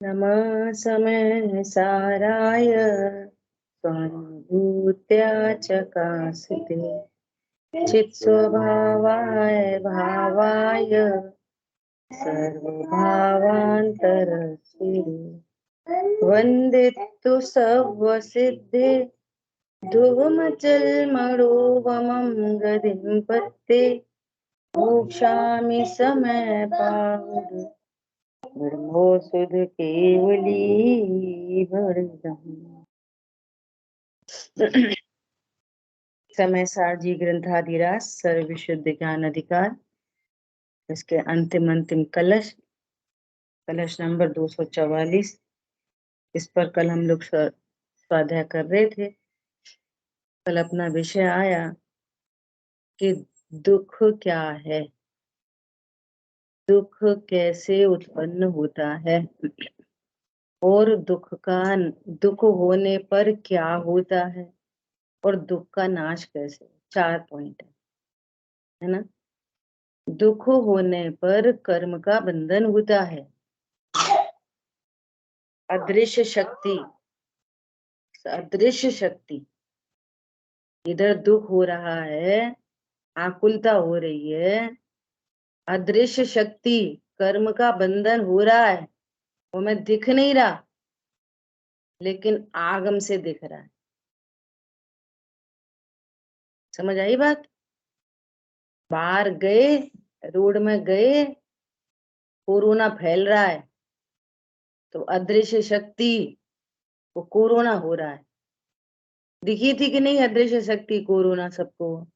नमः समय साराय स्वानुभूत्या चकासिते चित्स्वभावाय भावाय सर्वभावान्तरस्थिरे वन्दितु सर्वसिद्धे ध्रुवमचलमणोवमं गतिं पत्ते मोक्षामि समय पावि ब्रह्मो सुध केवली भरतम्। समय सारजी ग्रंथाधिराज सर्व विशुद्ध ज्ञान अधिकार, इसके अंतिम कलश नंबर 244। इस पर कल हम लोग स्वाध्याय कर रहे थे। कल अपना विषय आया कि दुख क्या है, दुख कैसे उत्पन्न होता है और दुख होने पर क्या होता है और दुख का नाश कैसे। 4 पॉइंट है ना। दुख होने पर कर्म का बंधन होता है। अदृश्य शक्ति इधर दुख हो रहा है, आकुलता हो रही है। अदृश्य शक्ति कर्म का बंधन हो रहा है, वो मैं दिख नहीं रहा लेकिन आगम से दिख रहा है। समझ आई बात। बाहर गए, रोड में गए, कोरोना फैल रहा है तो अदृश्य शक्ति वो कोरोना हो रहा है। दिखी थी कि नहीं अदृश्य शक्ति कोरोना सबको।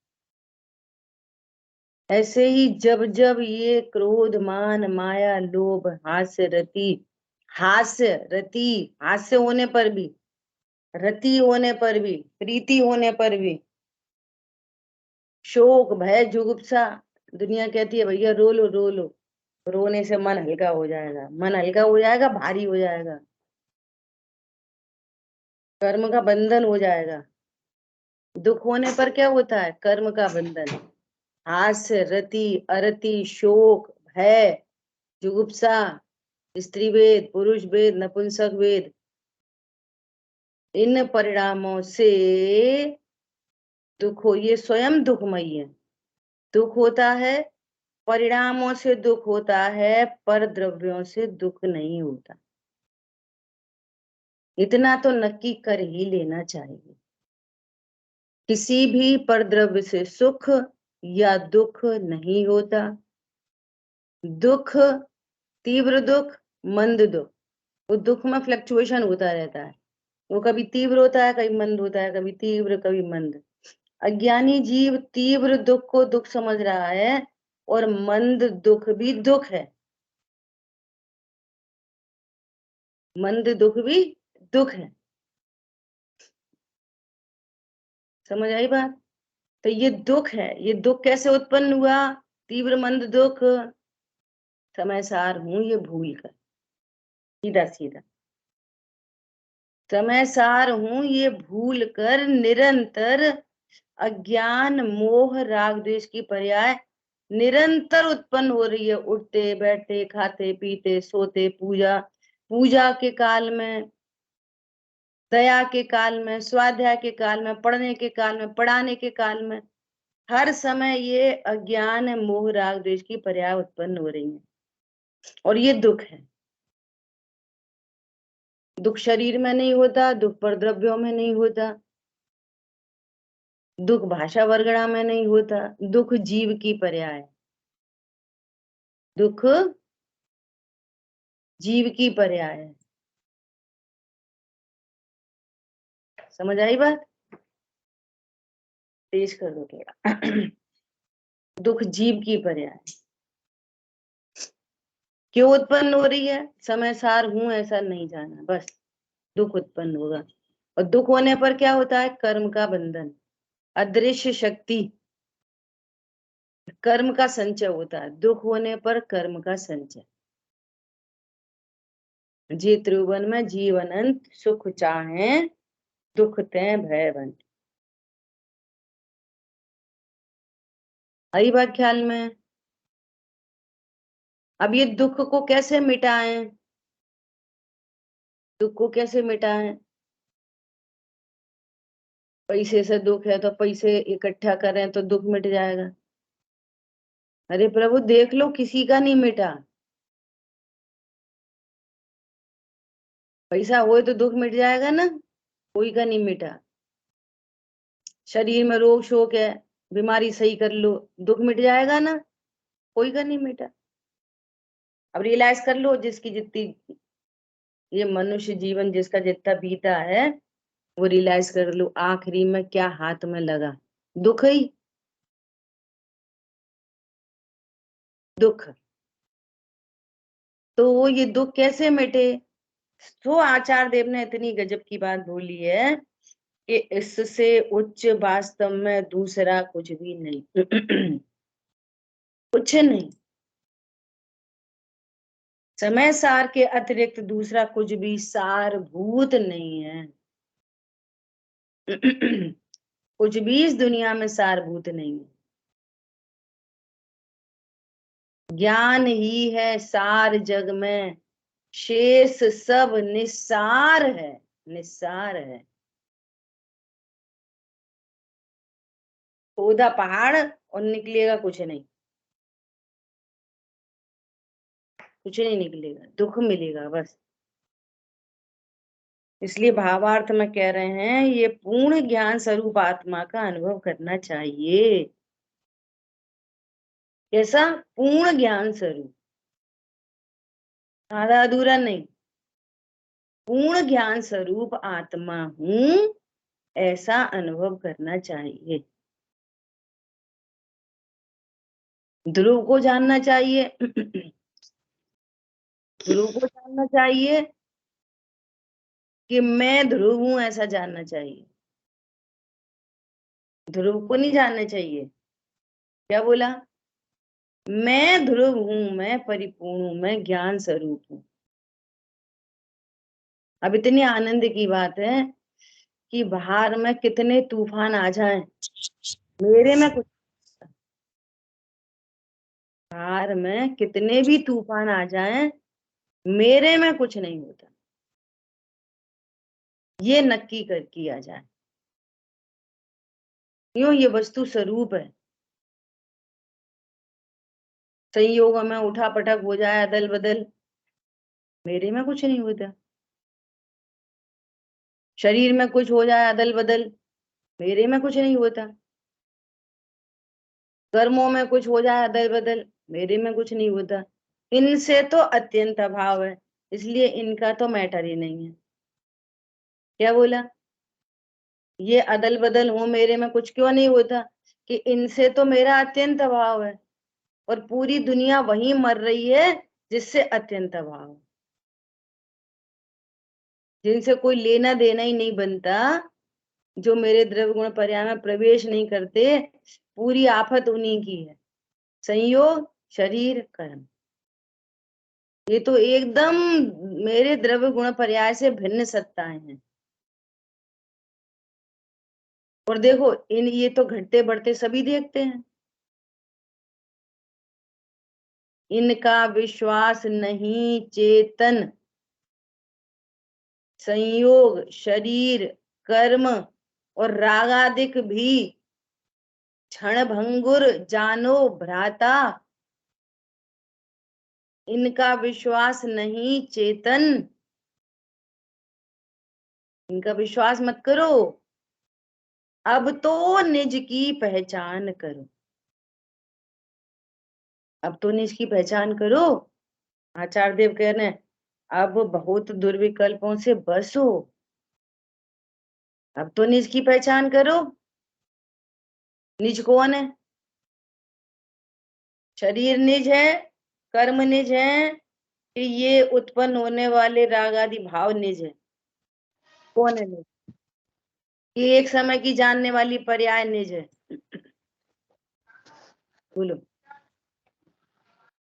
ऐसे ही जब जब ये क्रोध मान माया लोभ हास्य होने पर भी, रति होने पर भी, प्रीति होने पर भी, शोक भय जुगुप्सा, दुनिया कहती है भैया रो लो रो लो, रोने से मन हल्का हो जाएगा, मन हल्का हो जाएगा, भारी हो जाएगा, कर्म का बंधन हो जाएगा। दुख होने पर क्या होता है? कर्म का बंधन। हास्य रति अरति शोक भय जुगुप्सा, स्त्री वेद पुरुष वेद नपुंसक वेद, इन परिणामों से दुख हो, ये स्वयं दुखमयी है। दुख होता है, परिणामों से दुख होता है, पर द्रव्यों से दुख नहीं होता। इतना तो नक्की कर ही लेना चाहिए। किसी भी परद्रव्य से सुख या दुख नहीं होता। दुख, तीव्र दुख, मंद दुख, वो दुख में फ्लक्चुएशन होता रहता है। वो कभी तीव्र होता है, कभी मंद होता है, कभी तीव्र कभी मंद। अज्ञानी जीव तीव्र दुख को दुख समझ रहा है और मंद दुख भी दुख है। मंद दुख भी दुख है। समझ आई बात। तो ये दुख है, ये दुख कैसे उत्पन्न हुआ? तीव्र मंद दुख समय सार हूं ये भूल कर, सीधा सीधा समय सार हूं ये भूल कर निरंतर अज्ञान मोह राग द्वेष की पर्याय निरंतर उत्पन्न हो रही है। उठते बैठते खाते पीते सोते, पूजा के काल में, दया के काल में, स्वाध्याय के काल में, पढ़ने के काल में, पढ़ाने के काल में, हर समय ये अज्ञान मोह राग द्वेष की पर्याय उत्पन्न हो रही है और ये दुख है। दुख शरीर में नहीं होता, दुख पर द्रव्यों में नहीं होता, दुख भाषा वर्गणा में नहीं होता, दुख जीव की पर्याय, दुख जीव की पर्याय है। समझ आई बात। तेज कर दो थोड़ा। दुख जीव की पर्याय क्यों उत्पन्न हो रही है? समय सार हूं ऐसा नहीं जाना, बस दुख उत्पन्न होगा। और दुख होने पर क्या होता है? कर्म का बंधन। अदृश्य शक्ति कर्म का संचय होता है। दुख होने पर कर्म का संचय। जी त्रिभुवन में जीवन अंत सुख चाहे दुख ते भय बंट। आई बात ख्याल में। अब ये दुख को कैसे मिटाएं? दुख को कैसे मिटाएं? पैसे से दुख है तो पैसे इकट्ठा करें तो दुख मिट जाएगा। अरे प्रभु देख लो, किसी का नहीं मिटा। पैसा होए तो दुख मिट जाएगा ना, कोई का नहीं मिटा। शरीर में रोग शोक है, बीमारी सही कर लो, दुख मिट जाएगा ना, कोई का नहीं मिटा। अब रियलाइज कर लो, जिसकी जितनी ये मनुष्य जीवन जिसका जितना बीता है, वो रियलाइज कर लो आखिरी में क्या हाथ में लगा। दुख ही दुख। तो ये दुख कैसे मिटे? तो आचार्य देव ने इतनी गजब की बात बोली है कि इससे उच्च वास्तव में दूसरा कुछ भी नहीं। कुछ नहीं। समय सार के अतिरिक्त दूसरा कुछ भी सारभूत नहीं है। कुछ भी इस दुनिया में सारभूत नहीं है। ज्ञान ही है सार जग में, शेष सब निस्सार है। निस्सार है। खोदा पहाड़ और निकलेगा कुछ नहीं। कुछ नहीं निकलेगा, दुख मिलेगा बस। इसलिए भावार्थ में कह रहे हैं, ये पूर्ण ज्ञान स्वरूप आत्मा का अनुभव करना चाहिए। कैसा? पूर्ण ज्ञान स्वरूप, आधा अधूरा नहीं। पूर्ण ज्ञान स्वरूप आत्मा हूं, ऐसा अनुभव करना चाहिए। ध्रुव को जानना चाहिए। ध्रुव को जानना चाहिए कि मैं ध्रुव हूं, ऐसा जानना चाहिए। ध्रुव को नहीं जानना चाहिए। क्या बोला? मैं ध्रुव हूं, मैं परिपूर्ण हूं, मैं ज्ञान स्वरूप हूं। अब इतनी आनंद की बात है कि बाहर में कितने तूफान आ जाएं, मेरे में कुछ। बाहर में कितने भी तूफान आ जाएं, मेरे में कुछ नहीं होता। ये नक्की कर किया जाए। क्यों? ये वस्तु स्वरूप है। संयोग में उठा पटक हो जाए, अदल बदल, मेरे में कुछ नहीं होता। शरीर में कुछ हो जाए अदल बदल, मेरे में कुछ नहीं होता। कर्मों में कुछ हो जाए अदल बदल, मेरे में कुछ नहीं होता। इनसे तो अत्यंत अभाव है, इसलिए इनका तो मैटर ही नहीं है। क्या बोला? ये अदल बदल हो, मेरे में कुछ क्यों नहीं होता? कि इनसे तो मेरा अत्यंत अभाव है, और पूरी दुनिया वही मर रही है जिससे अत्यंत अभाव है, जिनसे कोई लेना देना ही नहीं बनता, जो मेरे द्रव्य गुण पर्याय में प्रवेश नहीं करते। पूरी आफत उन्हीं की है। संयोग, शरीर, कर्म, ये तो एकदम मेरे द्रव्य गुण पर्याय से भिन्न सत्ताएं हैं। और देखो, इन ये तो घटते बढ़ते सभी देखते हैं। इनका विश्वास नहीं चेतन, संयोग, शरीर, कर्म और रागादिक भी क्षण भंगुर जानो भ्राता। इनका विश्वास नहीं चेतन, इनका विश्वास मत करो। अब तो निज की पहचान करो। अब तो निज की पहचान करो। आचार्य देव कह रहे हैं, अब बहुत दुर्विकल्पों से बसो। अब तो निज की पहचान करो। निज कौन है? शरीर निज है, कर्म निज है, कि ये उत्पन्न होने वाले राग आदि भाव निज है। कौन है निज? ये एक समय की जानने वाली पर्याय निज है। बोलो।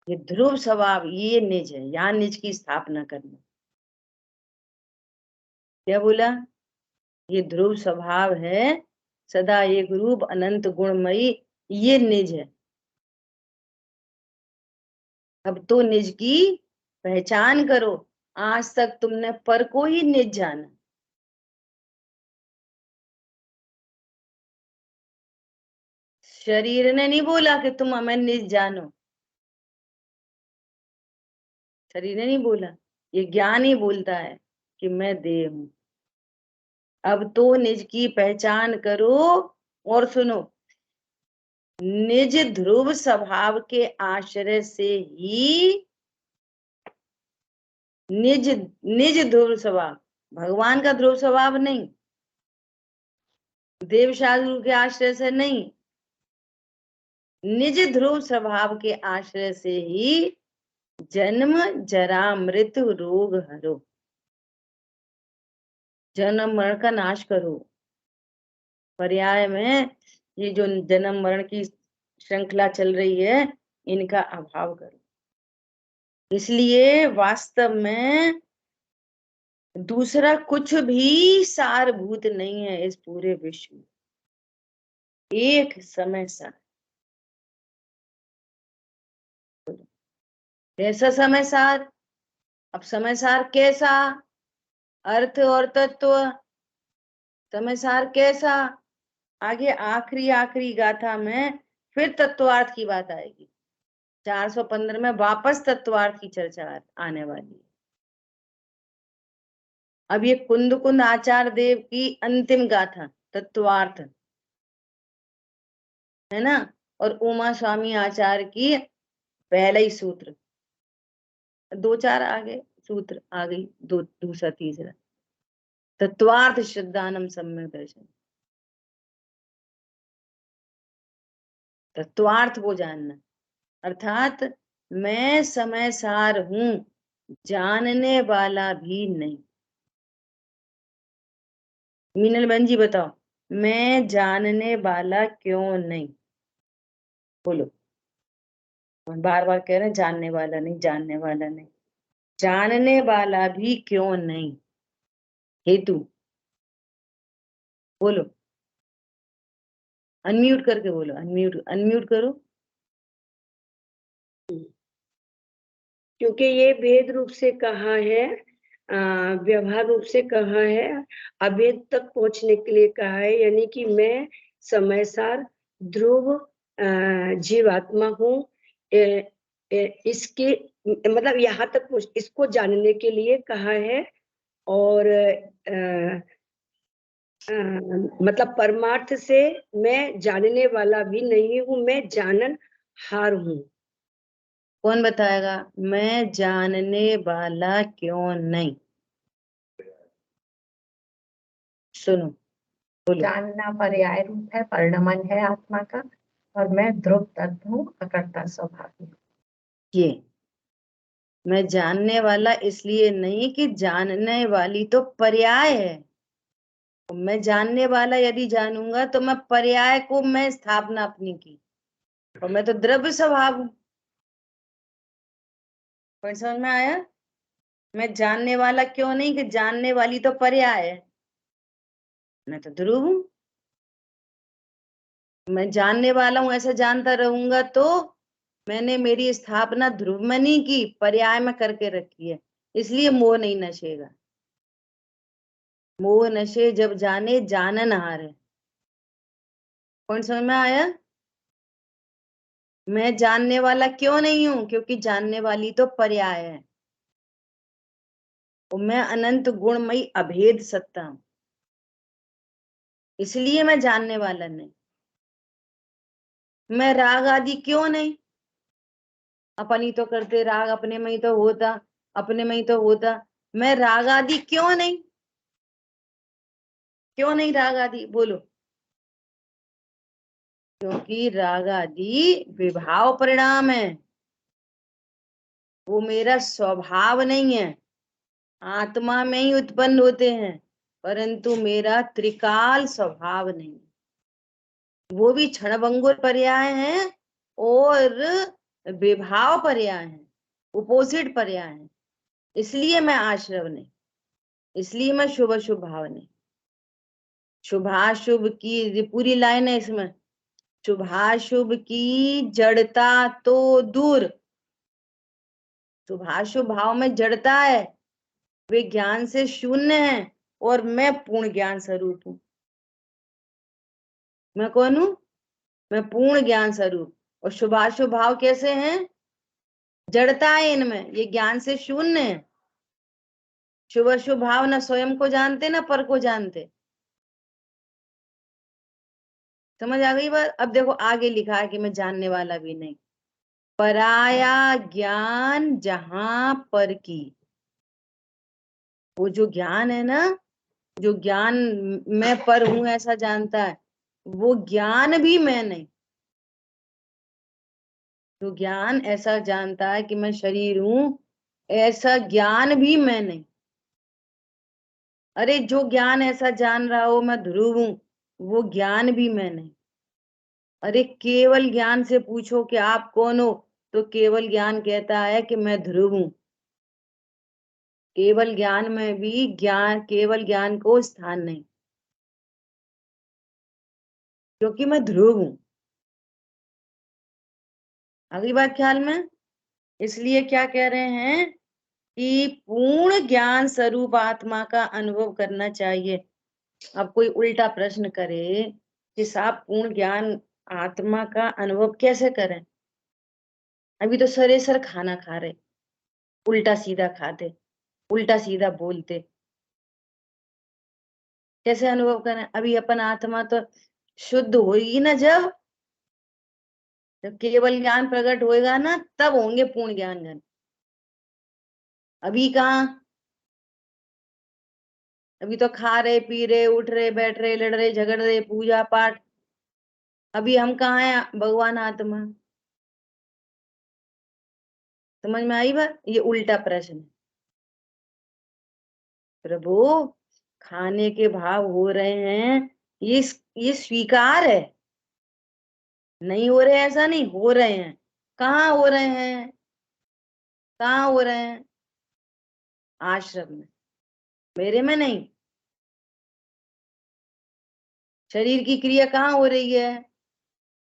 ये ध्रुव स्वभाव, ये निज है, यहाँ निज की स्थापना करना। क्या बोला? ये ध्रुव स्वभाव है, सदा एक रूप अनंत गुणमयी, ये निज है। अब तो निज की पहचान करो। आज तक तुमने पर को ही निज जाना। शरीर ने नहीं बोला कि तुम हमें निज जानो, शरीर ने नहीं बोला, ये ज्ञान ही बोलता है कि मैं देह हूं। अब तो निज की पहचान करो और सुनो, निज ध्रुव स्वभाव के आश्रय से ही, निज निज ध्रुव स्वभाव, भगवान का ध्रुव स्वभाव नहीं, देव साधु के आश्रय से नहीं, निज ध्रुव स्वभाव के आश्रय से ही जन्म जरा मृत्यु रोग हरो, जन्म मरण का नाश करो। पर्याय में ये जो जन्म मरण की श्रृंखला चल रही है, इनका अभाव करो। इसलिए वास्तव में दूसरा कुछ भी सारभूत नहीं है इस पूरे विश्व में, एक समय सार। कैसा समय सार? अब समय सार कैसा? अर्थ और तत्व। समय सार कैसा? आगे आखिरी आखिरी गाथा में फिर तत्वार्थ की बात आएगी। 415 में वापस तत्वार्थ की चर्चा आने वाली है। अब ये कुंद कुंद आचार्य देव की अंतिम गाथा तत्वार्थ है ना, और उमा स्वामी आचार्य की पहला ही सूत्र, दो चार आगे सूत्र आ गई, दो दूसरा तीसरा, तत्वार्थ श्रद्धानम सम्यक दर्शन। तत्वार्थ को जानना अर्थात मैं समय सार हूं, जानने वाला भी नहीं। मीनल बहन जी बताओ, मैं जानने वाला क्यों नहीं? बोलो। बार बार कह रहे हैं जानने वाला नहीं, जानने वाला नहीं, जानने वाला भी क्यों नहीं? हेतु बोलो, अनम्यूट करके बोलो, अनम्यूट अनम्यूट करो। क्योंकि ये भेद रूप से कहा है, व्यवहार रूप से कहा है, अभेद तक पहुंचने के लिए कहा है, यानी कि मैं समय सार ध्रुव जीवात्मा हूँ। इसके मतलब यहाँ तक इसको जानने के लिए कहा है। और मतलब परमार्थ से मैं जानने वाला भी नहीं हूँ, मैं जानन हार हूँ। कौन बताएगा मैं जानने वाला क्यों नहीं? सुनो बोलो। जानना पर्याय रूप है, परिणमन है आत्मा का, और मैं ध्रुव तत्व हूँ, अकर्ता स्वभाव हूँ। ये मैं जानने वाला इसलिए नहीं कि जानने वाली तो पर्याय है। मैं जानने वाला यदि जानूंगा तो मैं पर्याय को मैं स्थापना अपनी की, और मैं तो द्रव्य स्वभाव हूं। पॉइंट समझ में आया? मैं जानने वाला क्यों नहीं कि जानने वाली तो पर्याय है, मैं तो ध्रुव हूं। मैं जानने वाला हूं ऐसा जानता रहूंगा तो मैंने मेरी स्थापना ध्रुव में नहीं की, पर्याय में करके रखी है, इसलिए मोह नहीं नशेगा। मोह नशे जब जाने जानन हार है। पॉइंट समझ में आया? मैं जानने वाला क्यों नहीं हूं? क्योंकि जानने वाली तो पर्याय है, और मैं अनंत गुणमयी अभेद सत्ता हूं, इसलिए मैं जानने वाला नहीं। मैं राग आदि क्यों नहीं? अपन ही तो करते, राग अपने में ही तो होता, अपने में ही तो होता। मैं राग आदि क्यों नहीं? क्यों नहीं राग आदि? बोलो। क्योंकि राग आदि विभाव परिणाम है, वो मेरा स्वभाव नहीं है। आत्मा में ही उत्पन्न होते हैं, परंतु मेरा त्रिकाल स्वभाव नहीं, वो भी क्षणभंगुर पर्याय है और विभाव पर्याय है, उपोजिट पर्याय है। इसलिए मैं आश्रव नहीं, इसलिए मैं शुभ शुभ भाव नहीं। शुभाशुभ की पूरी लाइन है इसमें, शुभाशुभ की जड़ता तो दूर, शुभाशुभ भाव में जड़ता है, वे ज्ञान से शून्य हैं और मैं पूर्ण ज्ञान स्वरूप हूं। मैं कौन हूं? मैं पूर्ण ज्ञान स्वरूप। और शुभाशुभ भाव कैसे हैं? जड़ता है इनमें, ये ज्ञान से शून्य है। शुभ अशुभ भाव न स्वयं को जानते न पर को जानते। समझ आ गई बात? अब देखो आगे लिखा है कि मैं जानने वाला भी नहीं। पराया ज्ञान जहां पर की, वो जो ज्ञान है ना, जो ज्ञान मैं पर हूं ऐसा जानता है, वो ज्ञान भी मैं नहीं। जो ज्ञान ऐसा जानता है कि मैं शरीर हूं, ऐसा ज्ञान भी मैं नहीं। अरे जो ज्ञान ऐसा जान रहा हो मैं ध्रुव हूं, वो ज्ञान भी मैं नहीं। अरे केवल ज्ञान से पूछो कि आप कौन हो, तो केवल ज्ञान कहता है कि मैं ध्रुव हूं। केवल ज्ञान में भी ज्ञान, केवल ज्ञान को स्थान नहीं, क्योंकि मैं ध्रुव हूं। अगली बात ख्याल में। इसलिए क्या कह रहे हैं कि पूर्ण ज्ञान स्वरूप आत्मा का अनुभव करना चाहिए। अब कोई उल्टा प्रश्न करे कि साहब पूर्ण ज्ञान आत्मा का अनुभव कैसे करें? अभी तो सरेसर खाना खा रहे, उल्टा सीधा खाते, उल्टा सीधा बोलते, कैसे अनुभव करें? अभी अपन आत्मा तो शुद्ध होगी ना, जब केवल ज्ञान प्रकट होएगा ना, तब होंगे पूर्ण ज्ञान घन। अभी कहाँ? अभी तो खा रहे, पी रहे, उठ रहे, बैठ रहे, लड़ रहे, झगड़ रहे, पूजा पाठ। अभी हम कहाँ हैं? भगवान आत्मा। समझ में आई बात? ये उल्टा प्रश्न है। प्रभु, खाने के भाव हो रहे हैं, ये स्वीकार है। नहीं हो रहे ऐसा नहीं, हो रहे हैं। कहाँ हो रहे हैं? कहाँ हो रहे हैं? आश्रम में, मेरे में नहीं। शरीर की क्रिया कहाँ हो रही है?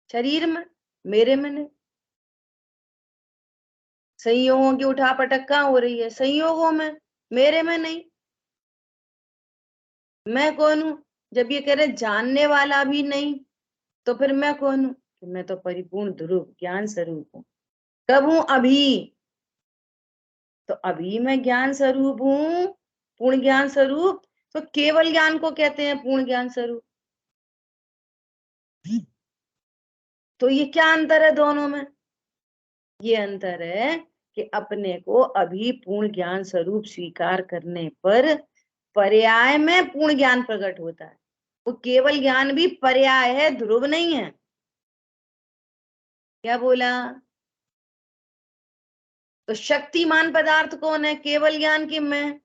शरीर में, मेरे में नहीं। संयोगों की उठा पटक कहाँ हो रही है? संयोगों में, मेरे में नहीं। मैं कौन हूं? जब ये कह रहे जानने वाला भी नहीं, तो फिर मैं कौन हूं? कि मैं तो परिपूर्ण ध्रुव ज्ञान स्वरूप हूं। कब हूं? अभी। तो अभी मैं ज्ञान स्वरूप हूं, पूर्ण ज्ञान स्वरूप। तो केवल ज्ञान को कहते हैं पूर्ण ज्ञान स्वरूप। तो ये क्या अंतर है दोनों में? ये अंतर है कि अपने को अभी पूर्ण ज्ञान स्वरूप स्वीकार करने पर पर्याय में पूर्ण ज्ञान प्रकट होता है। वो केवल ज्ञान भी पर्याय है, ध्रुव नहीं है। क्या बोला? तो शक्तिमान पदार्थ कौन है? केवल ज्ञान की मैं।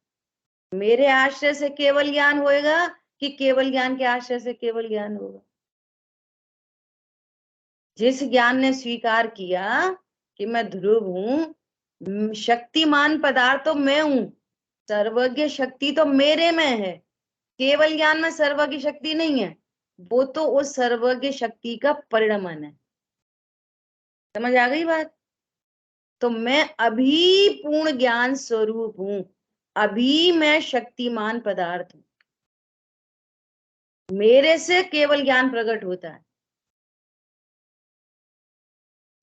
मेरे आश्रय से केवल ज्ञान होएगा कि केवल ज्ञान के आश्रय से केवल ज्ञान होगा? जिस ज्ञान ने स्वीकार किया कि मैं ध्रुव हूं, शक्तिमान पदार्थ तो मैं हूं, सर्वज्ञ शक्ति तो मेरे में है। केवल ज्ञान में सर्वज्ञ शक्ति नहीं है, वो तो उस सर्वज्ञ शक्ति का परिणमन है। समझ आ गई बात? तो मैं अभी पूर्ण ज्ञान स्वरूप हूं, अभी मैं शक्तिमान पदार्थ हूं, मेरे से केवल ज्ञान प्रकट होता है।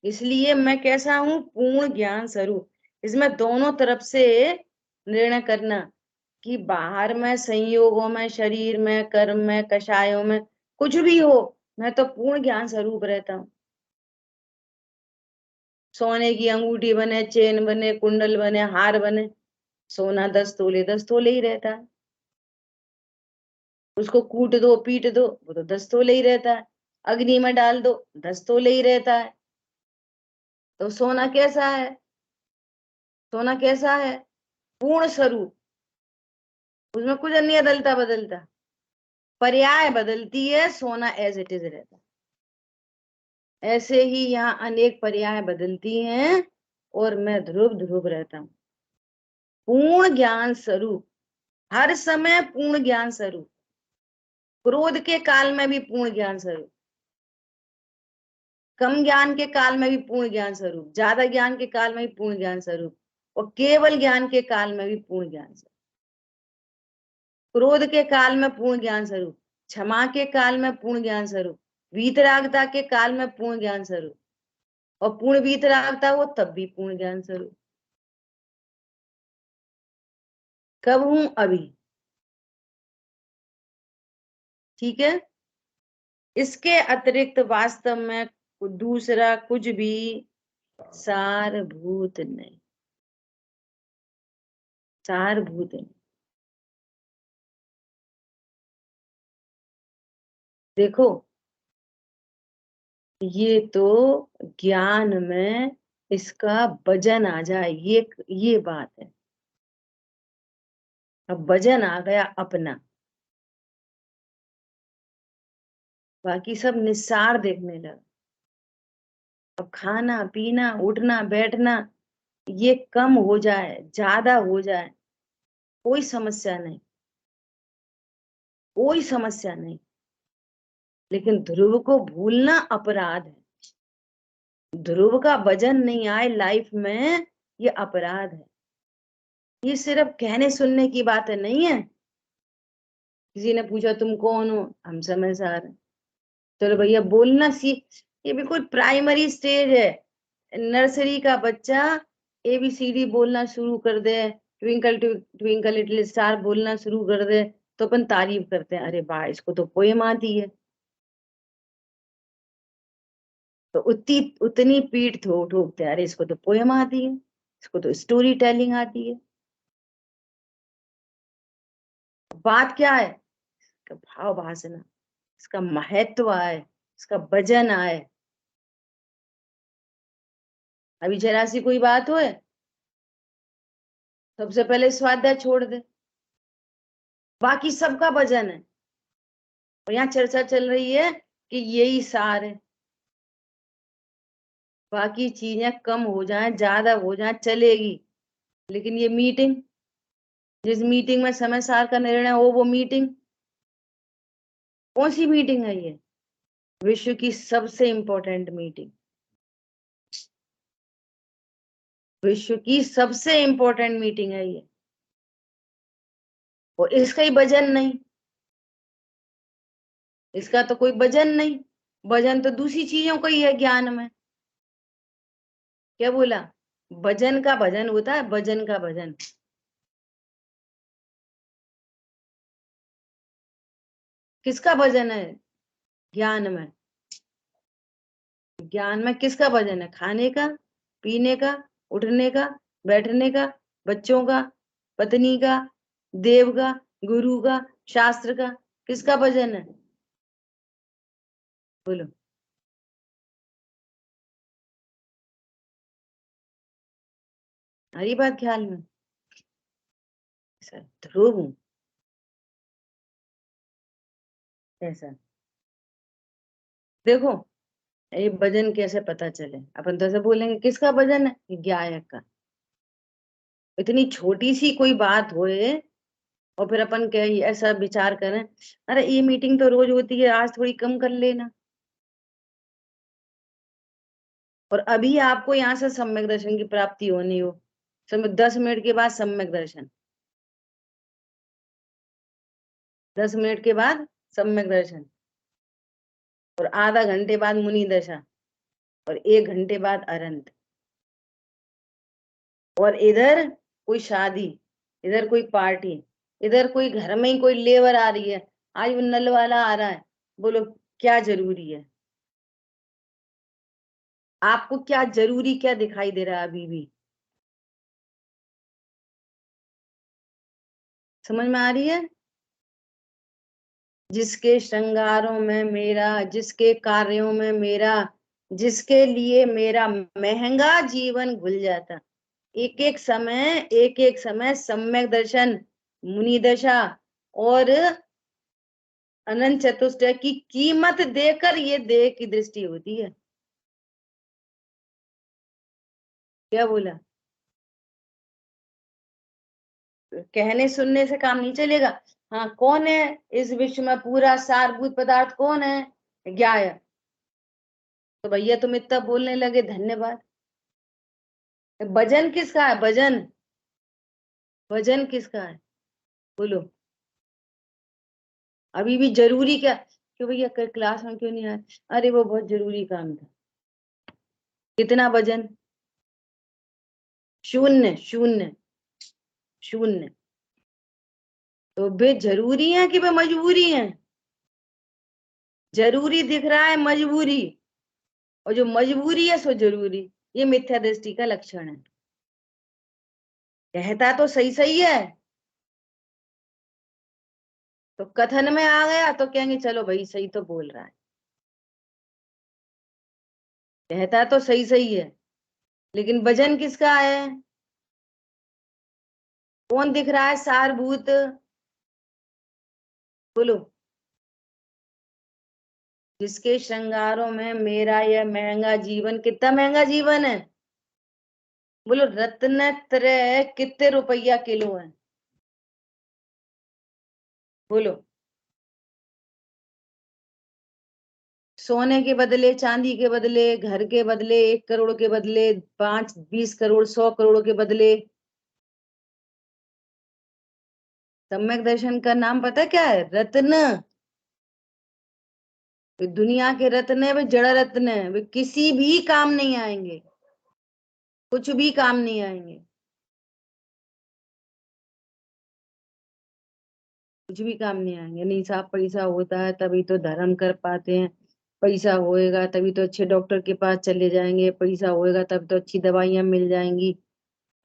इसलिए मैं कैसा हूं? पूर्ण ज्ञान स्वरूप। इसमें दोनों तरफ से निर्णय करना कि बाहर में, संयोगों में, शरीर में, कर्म में, कषायों में, कुछ भी हो, मैं तो पूर्ण ज्ञान स्वरूप रहता हूँ। सोने की अंगूठी बने, चेन बने, कुंडल बने, हार बने, सोना 10 तोले 10 तोले ही रहता है। उसको कूट दो, पीट दो, वो तो 10 तोले ही रहता है। अग्नि में डाल दो, 10 तोले ही रहता है। तो सोना कैसा है? सोना कैसा है? पूर्ण स्वरूप। उसमें कुछ नहीं बदलता बदलता, पर्याय बदलती है, सोना एज इट इज रहता है। ऐसे ही यहाँ अनेक पर्याय बदलती हैं और मैं ध्रुव ध्रुव रहता हूँ। पूर्ण ज्ञान स्वरूप, हर समय पूर्ण ज्ञान स्वरूप। क्रोध के काल में भी पूर्ण ज्ञान स्वरूप, कम ज्ञान के काल में भी पूर्ण ज्ञान स्वरूप, ज्यादा ज्ञान के काल में भी पूर्ण ज्ञान स्वरूप, और केवल ज्ञान के काल में भी पूर्ण ज्ञान स्वरूप। क्रोध के काल में पूर्ण ज्ञान स्वरूप, क्षमा के काल में पूर्ण ज्ञान स्वरूप, वीतरागता के काल में पूर्ण ज्ञान स्वरूप, और पूर्ण वीतरागता हो तब भी पूर्ण ज्ञान स्वरूप। कब हूं? अभी। ठीक है। इसके अतिरिक्त वास्तव में दूसरा कुछ भी सारभूत नहीं, सारभूत नहीं। देखो, ये तो ज्ञान में इसका वजन आ जाए, ये बात है। अब वजन आ गया अपना, बाकी सब निस्सार देखने लगा। अब खाना पीना उठना बैठना ये कम हो जाए, ज्यादा हो जाए, कोई समस्या नहीं, कोई समस्या नहीं। लेकिन ध्रुव को भूलना अपराध है। ध्रुव का वजन नहीं आए लाइफ में, ये अपराध है। ये सिर्फ कहने सुनने की बात नहीं है। किसी ने पूछा तुम कौन हो, हम समझदार हैं। चलो भैया बोलना सीख। ये बिल्कुल प्राइमरी स्टेज है। नर्सरी का बच्चा ABCD बोलना शुरू कर दे, ट्विंकल ट्विंकल लिटिल स्टार बोलना शुरू कर दे, तो अपन तारीफ करते हैं, अरे वाह इसको तो पोएम आती है। तो उतनी पीठ ठोकते हैं, अरे इसको तो पोएम आती है, इसको तो स्टोरी टेलिंग आती है। बात क्या है? इसका भाव भाषण, इसका महत्व आए, इसका वजन आए। अभी जरा सी कोई बात हो, सबसे पहले स्वाध्याय छोड़ दे, बाकी सबका वजन है। और यहाँ चर्चा चल रही है कि यही सार है। बाकी चीजें कम हो जाएं ज्यादा हो जाएं चलेगी, लेकिन ये मीटिंग, जिस मीटिंग में समय सार का निर्णय हो, वो मीटिंग कौन सी मीटिंग है? ये विश्व की सबसे इंपॉर्टेंट मीटिंग, विश्व की सबसे इंपॉर्टेंट मीटिंग है ये। और इसका ही वजन नहीं, इसका तो कोई वजन नहीं। वजन तो दूसरी चीजों का ही है ज्ञान में। क्या बोला? वजन का वजन होता है, वजन का वजन। किसका वजन है ज्ञान में? ज्ञान में किसका वजन है? खाने का, पीने का, उठने का, बैठने का, बच्चों का, पत्नी का, देव का, गुरु का, शास्त्र का, किसका वजन है? बोलो। हरी बात ख्याल में? सर ध्रुव हूं ऐसा। देखो, ये वजन कैसे पता चले? अपन तो ऐसे बोलेंगे किसका वजन है? ये गायक का। इतनी छोटी सी कोई बात होए और फिर अपन कह ऐसा विचार करें, अरे ये मीटिंग तो रोज होती है, आज थोड़ी कम कर लेना। और अभी आपको यहाँ से सम्यक दर्शन की प्राप्ति होनी हो, समय 10 मिनट के बाद सम्यक दर्शन, 10 मिनट के बाद सम्यक दर्शन, और आधा घंटे बाद मुनि दशा, और 1 घंटे बाद अरंत। और इधर कोई शादी, इधर कोई पार्टी, इधर कोई घर में ही कोई लेबर आ रही है, आज वो नल वाला आ रहा है। बोलो क्या जरूरी है? आपको क्या जरूरी क्या दिखाई दे रहा है अभी भी? समझ में आ रही है? जिसके श्रृंगारों में मेरा, जिसके कार्यों में मेरा, जिसके लिए मेरा महंगा जीवन घुल जाता, एक एक समय सम्यक दर्शन, मुनि दशा और अनंत चतुष्टय की कीमत देकर ये देह की दृष्टि होती है। क्या बोला? कहने सुनने से काम नहीं चलेगा। हाँ, कौन है इस विश्व में पूरा सारभूत पदार्थ? कौन है? ज्ञाय। तो भैया तुम इतना बोलने लगे, धन्यवाद। वजन किसका है? वजन, वजन किसका है? बोलो। अभी भी जरूरी क्या कि भैया कल क्लास में क्यों नहीं आए? अरे वो बहुत जरूरी काम था। कितना वजन? शून्य शून्य शून्य। तो वे जरूरी है कि वे मजबूरी है? जरूरी दिख रहा है मजबूरी, और जो मजबूरी है सो जरूरी। ये मिथ्या दृष्टि का लक्षण है। कहता तो सही सही है, तो कथन में आ गया तो कहेंगे चलो भाई सही तो बोल रहा है। कहता तो सही सही है, लेकिन वजन किसका है? कौन दिख रहा है सारभूत? बोलो। जिसके श्रृंगारों में मेरा यह महंगा जीवन, कितना महंगा जीवन है? बोलो। रत्न त्रय कितने रुपया किलो है? बोलो। सोने के बदले, चांदी के बदले, घर के बदले, 1 करोड़ के बदले, 5, 20 करोड़, 100 करोड़ के बदले। सम्यक दर्शन का नाम पता क्या है? रत्न। वे दुनिया के रत्न है, वे जड़ रत्न है, वे किसी भी काम नहीं आएंगे, कुछ भी काम नहीं आएंगे, कुछ भी काम नहीं आएंगे। नहीं साहब, पैसा होता है तभी तो धर्म कर पाते हैं, पैसा होएगा तभी तो अच्छे डॉक्टर के पास चले जाएंगे, पैसा होएगा तब तो अच्छी दवाइयां मिल जाएंगी।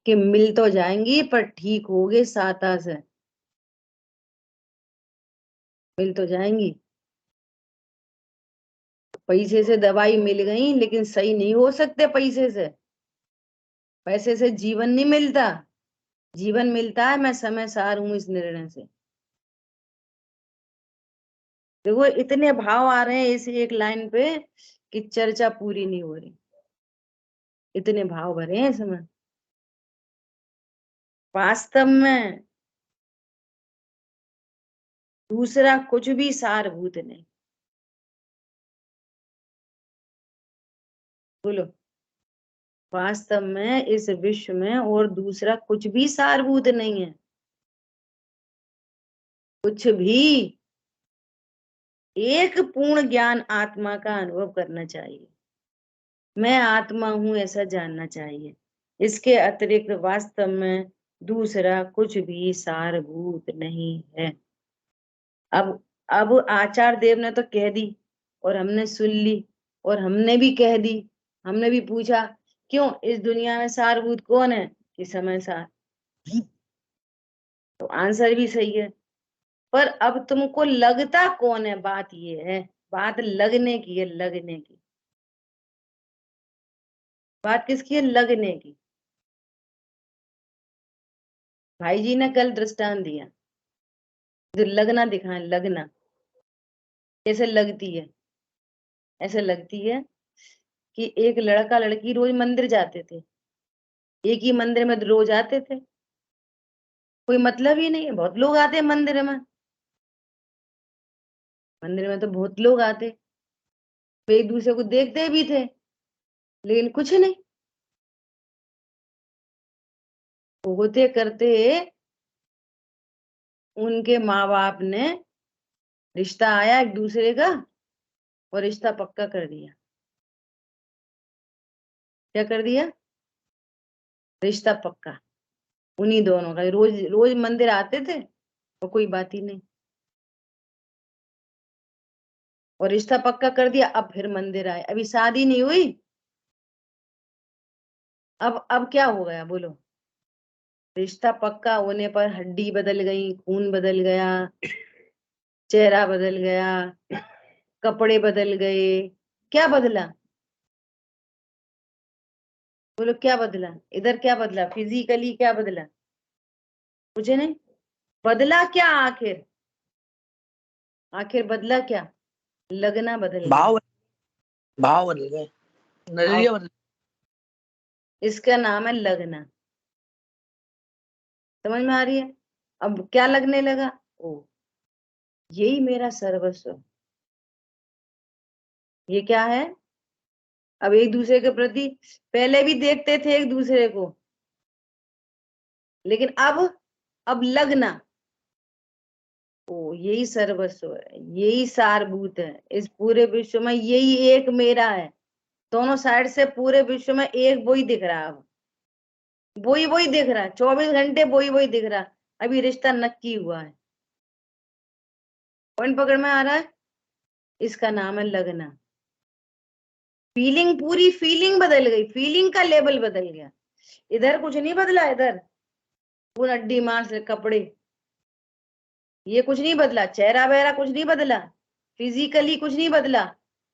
कि मिल तो जाएंगी पर ठीक होगे साता से, मिल तो जाएंगी। पैसे से दवाई मिल गई लेकिन सही नहीं हो सकते पैसे से। पैसे से जीवन नहीं मिलता, जीवन मिलता है मैं समय सार हूं इस निर्णय से। देखो इतने भाव आ रहे हैं इस एक लाइन पे कि चर्चा पूरी नहीं हो रही, इतने भाव भरे हैं इसमें। वास्तव में दूसरा कुछ भी सारभूत नहीं। बोलो। वास्तव में इस विश्व में और दूसरा कुछ भी सारभूत नहीं है, कुछ भी। एक पूर्ण ज्ञान आत्मा का अनुभव करना चाहिए, मैं आत्मा हूं ऐसा जानना चाहिए। इसके अतिरिक्त वास्तव में दूसरा कुछ भी सारभूत नहीं है। अब आचार्य देव ने तो कह दी और हमने सुन ली, और हमने भी कह दी, हमने भी पूछा क्यों इस दुनिया में सारभूत कौन है? कि समय सार। तो आंसर भी सही है, पर अब तुमको लगता कौन है? बात ये है, बात लगने की है, लगने की बात किसकी है? लगने की। भाई जी ने कल दृष्टांत दिया, जो लगना दिखाए, लगना कैसे लगती है? ऐसे लगती है कि एक लड़का लड़की रोज मंदिर जाते थे, एक ही मंदिर में रोज आते थे, कोई मतलब ही नहीं है। बहुत लोग आते हैं मंदिर में, मंदिर में तो बहुत लोग आते, वे एक दूसरे को देखते भी थे लेकिन कुछ नहीं होते करते। उनके माँ बाप ने रिश्ता आया एक दूसरे का, और रिश्ता पक्का कर दिया। क्या कर दिया? रिश्ता पक्का। उन्हीं दोनों का, रोज रोज मंदिर आते थे और कोई बात ही नहीं, और रिश्ता पक्का कर दिया। अब फिर मंदिर आए, अभी शादी नहीं हुई, अब क्या हो गया? बोलो। रिश्ता पक्का होने पर हड्डी बदल गई, खून बदल गया, चेहरा बदल गया, कपड़े बदल गए। क्या बदला? बोलो क्या बदला? इधर क्या बदला? फिजिकली क्या बदला? कुछ नहीं बदला। क्या आखिर? आखिर बदला क्या? लगना बदल गया। भाव भाव बदल गए, नजरिया बदल। इसका नाम है लगना। समझ में आ रही है? अब क्या लगने लगा? ओ, यही मेरा सर्वस्व है। ये क्या है? अब एक दूसरे के प्रति पहले भी देखते थे एक दूसरे को, लेकिन अब लगना, ओ यही सर्वस्व है, यही सारभूत है इस पूरे विश्व में, यही एक मेरा है। दोनों साइड से पूरे विश्व में एक वही दिख रहा है, अब वही दिख रहा है, 24 घंटे वही दिख रहा है। अभी रिश्ता नक्की हुआ है। पॉइंट पकड़ में आ रहा है? इसका नाम है लगना। फीलिंग, पूरी फीलिंग बदल गई, फीलिंग का लेवल बदल गया। इधर कुछ नहीं बदला, इधर पूरा हड्डी मांस कपड़े, ये कुछ नहीं बदला, चेहरा वेहरा कुछ नहीं बदला, फिजिकली कुछ नहीं बदला,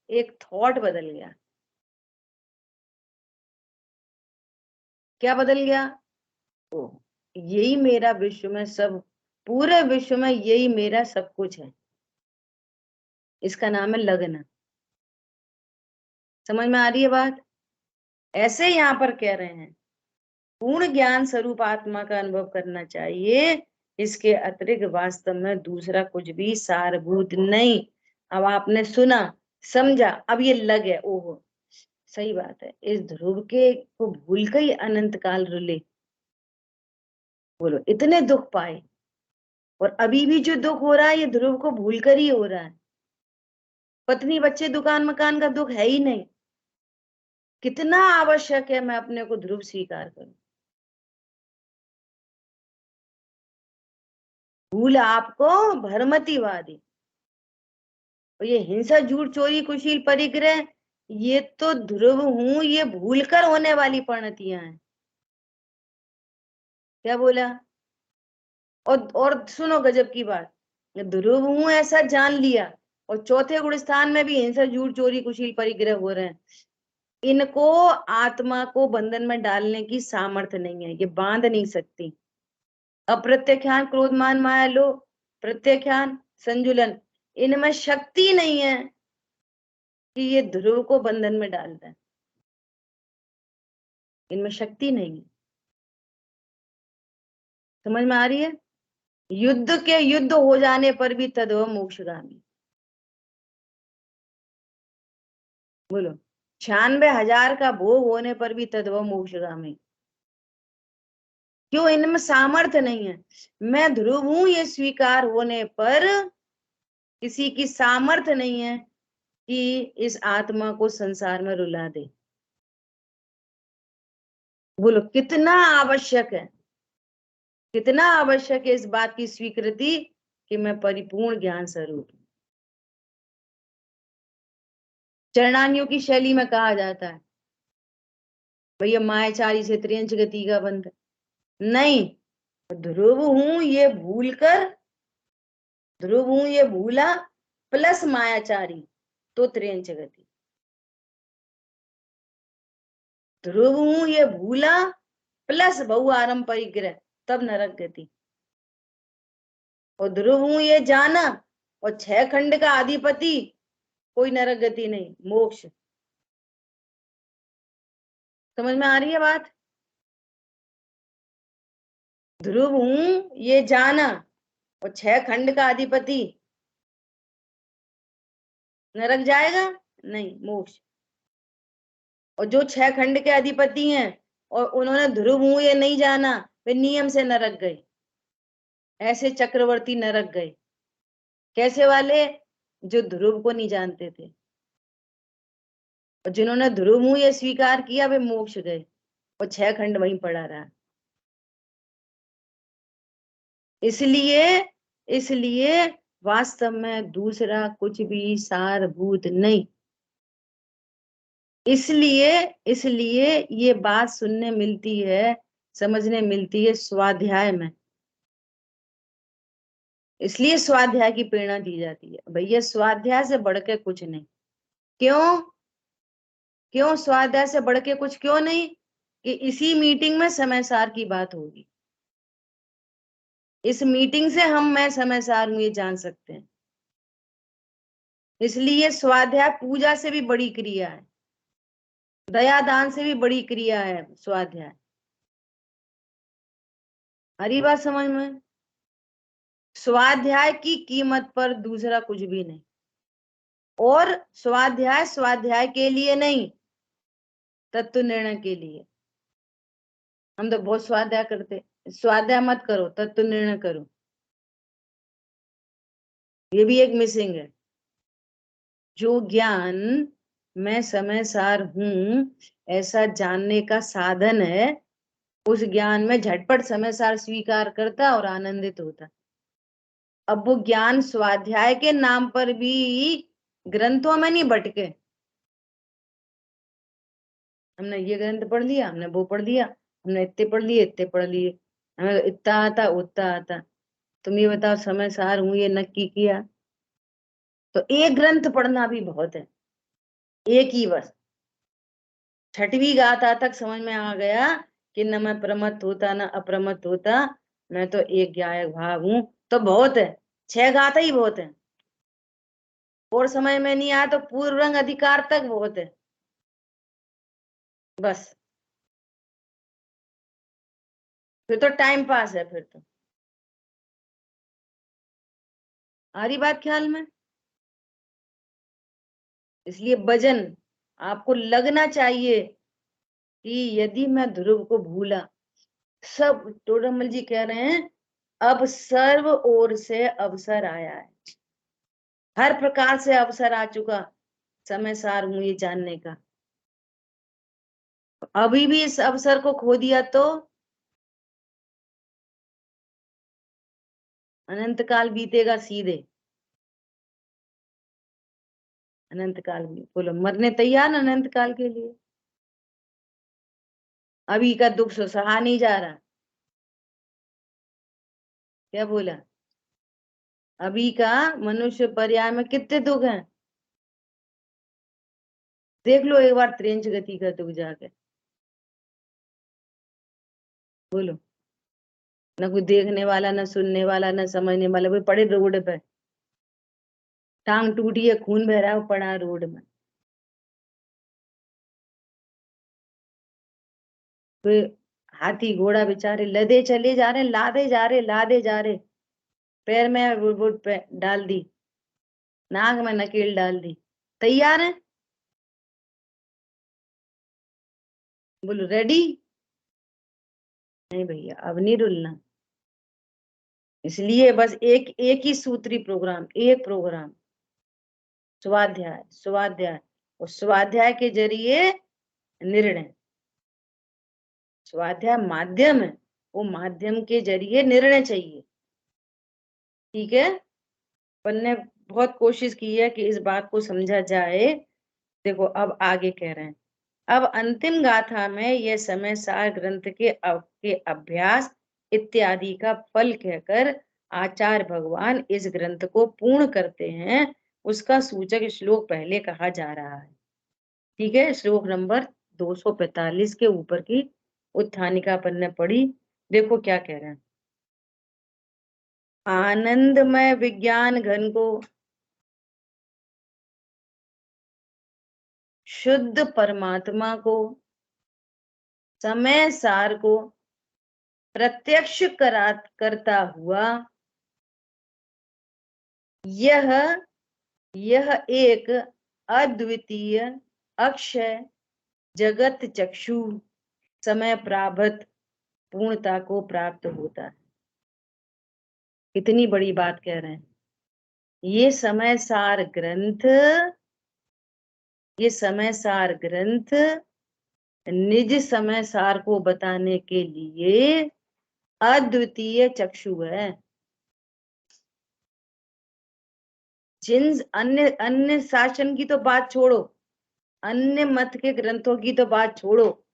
एक थॉट बदल गया। क्या बदल गया? ओ, यही मेरा विश्व में सब, पूरे विश्व में यही मेरा सब कुछ है। इसका नाम है लगना। समझ में आ रही है बात? ऐसे यहाँ पर कह रहे हैं पूर्ण ज्ञान स्वरूप आत्मा का अनुभव करना चाहिए, इसके अतिरिक्त वास्तव में दूसरा कुछ भी सारभूत नहीं। अब आपने सुना, समझा, अब ये लगे, ओहो सही बात है, इस ध्रुव के को भूल कर ही अनंत काल रुले। बोलो, इतने दुख पाए, और अभी भी जो दुख हो रहा है ये ध्रुव को भूल कर ही हो रहा है। पत्नी बच्चे दुकान मकान का दुख है ही नहीं। कितना आवश्यक है मैं अपने को ध्रुव स्वीकार करूं। भूल आपको भरमतिवादी, और ये हिंसा झूठ चोरी कुशील परिग्रह, ये तो ध्रुव हूं ये भूलकर होने वाली परिणतियां हैं। क्या बोला? और सुनो गजब की बात, ध्रुव हूं ऐसा जान लिया, और चौथे गुण स्थान में भी हिंसा झूठ चोरी कुशील परिग्रह हो रहे हैं। इनको आत्मा को बंधन में डालने की सामर्थ्य नहीं है, ये बांध नहीं सकती। अप्रत्याख्यान, क्रोध मान माया लोभ, प्रत्याख्यान, संजुलन, इनमें शक्ति नहीं है कि ये ध्रुव को बंधन में डाल दें। इनमें शक्ति नहीं है। समझ में आ रही है? युद्ध हो जाने पर भी तद्भव मोक्षगामी। बोलो, 96,000 का भोग होने पर भी तद्भव मोक्षगामी। क्यों? इनमें सामर्थ्य नहीं है। मैं ध्रुव हूं ये स्वीकार होने पर किसी की सामर्थ्य नहीं है कि इस आत्मा को संसार में रुला दे। बोलो, कितना आवश्यक है, कितना आवश्यक है इस बात की स्वीकृति कि मैं परिपूर्ण ज्ञान स्वरूप। चरणानियों की शैली में कहा जाता है भैया मायाचारी से त्रियंच गति का बंध नहीं। ध्रुव हूं ये भूलकर, ध्रुव हूं ये भूला प्लस मायाचारी तो त्रियंच गति। ध्रुव हूं ये भूला प्लस बहुआरंभ परिग्रह तब नरक गति। और ध्रुव हूं ये जाना और 6 खंड का अधिपति, कोई नरक गति नहीं, मोक्ष। समझ में आ रही है बात? ध्रुव हूं ये जाना और 6 खंड का अधिपति, नरक जाएगा नहीं, मोक्ष। और जो 6 खंड के अधिपति हैं और उन्होंने ध्रुव हूं ये नहीं जाना, वे नियम से नरक गए। ऐसे चक्रवर्ती नरक गए। कैसे वाले? जो ध्रुव को नहीं जानते थे, और जिन्होंने ध्रुव हूं ये स्वीकार किया वे मोक्ष गए, और 6 खंड वहीं पड़ा रहा। इसलिए इसलिए वास्तव में दूसरा कुछ भी सारभूत नहीं। इसलिए इसलिए ये बात सुनने मिलती है, समझने मिलती है स्वाध्याय में। इसलिए स्वाध्याय की प्रेरणा दी जाती है भैया, स्वाध्याय से बढ़ के कुछ नहीं। क्यों? क्यों स्वाध्याय से बढ़ के कुछ क्यों नहीं? कि इसी मीटिंग में समय सार की बात होगी। इस मीटिंग से हम मैं समय सार हूं ये जान सकते हैं। इसलिए स्वाध्याय पूजा से भी बड़ी क्रिया है, दया दान से भी बड़ी क्रिया है स्वाध्याय। हरी बात समझ में? स्वाध्याय की कीमत पर दूसरा कुछ भी नहीं। और स्वाध्याय स्वाध्याय के लिए नहीं, तत्व निर्णय के लिए। हम तो बहुत स्वाध्याय करते, स्वाध्याय मत करो, तत्व निर्णय करो। ये भी एक मिसिंग है। जो ज्ञान मैं समय सार हूं ऐसा जानने का साधन है, उस ज्ञान में झटपट समय सार स्वीकार करता और आनंदित होता। अब वो ज्ञान स्वाध्याय के नाम पर भी ग्रंथों में नहीं भटके। हमने ये ग्रंथ पढ़ लिया, हमने वो पढ़ लिया, हमने इतने पढ़ लिए, इतने पढ़ लिए, हमें इतना आता उतना आता। तुम ये बताओ, समय सार हूं ये नक्की किया? तो एक ग्रंथ पढ़ना भी बहुत है, एक ही बस। छठवीं गाथा तक समझ में आ गया कि न मैं प्रमत्त होता न अप्रमत्त होता, मैं तो एक गायक भाव हूं, तो बहुत है। 6 गाथा ही बहुत है। और समझ में नहीं आया तो पूर्व रंग अधिकार तक बहुत है बस। फिर तो टाइम पास है। फिर तो आ रही बात ख्याल में? इसलिए भजन आपको लगना चाहिए कि यदि मैं ध्रुव को भूला, सब टोडरमल जी कह रहे हैं अब सर्व ओर से अवसर आया है, हर प्रकार से अवसर आ चुका समय सार हूं ये जानने का। अभी भी इस अवसर को खो दिया तो अनंत काल बीतेगा सीधे। अनंत काल भी बोलो, मरने तैयार अनंत काल के लिए। अभी का दुख सो सहा नहीं जा रहा। क्या बोला? अभी का मनुष्य पर्याय में कितने दुख हैं, देख लो एक बार त्रेंच गति का दुख जाके। बोलो, न कोई देखने वाला, न सुनने वाला, न समझने वाला, कोई पड़े रोड पे, टांग टूटी है, खून बह रहा है, वो पड़ा रोड में। कोई हाथी घोड़ा बेचारे लदे चले जा रहे, लादे जा रहे, लादे जा रहे, पैर में वो पे डाल दी, नाक में नकेल डाल दी, तैयार है? बोलो रेडी? नहीं भैया, अब नहीं रुलना। इसलिए बस एक एक ही सूत्री प्रोग्राम, एक प्रोग्राम, स्वाध्याय स्वाध्याय, और स्वाध्याय के जरिए निर्णय। स्वाध्याय माध्यम है, वो माध्यम के जरिए निर्णय चाहिए। ठीक है? अपन ने बहुत कोशिश की है कि इस बात को समझा जाए। देखो अब आगे कह रहे हैं, अब अंतिम गाथा में यह समय सार ग्रंथ के अभ्यास इत्यादि का फल कहकर आचार्य भगवान इस ग्रंथ को पूर्ण करते हैं, उसका सूचक श्लोक पहले कहा जा रहा है। ठीक है? श्लोक नंबर 245 के ऊपर की उत्थानिका अपन ने पढ़ी। देखो क्या कह रहे हैं। आनंदमय विज्ञान घन को, शुद्ध परमात्मा को, समय सार को प्रत्यक्ष करता हुआ यह एक अद्वितीय अक्षय जगत चक्षु समय प्राभत पूर्णता को प्राप्त होता है। कितनी बड़ी बात कह रहे हैं। ये समय सार ग्रंथ निज समय सार को बताने के लिए अद्वितीय चक्षु है। जिन अन्य अन्य शासन की तो बात छोड़ो, अन्य मत के ग्रंथों की तो बात छोड़ो,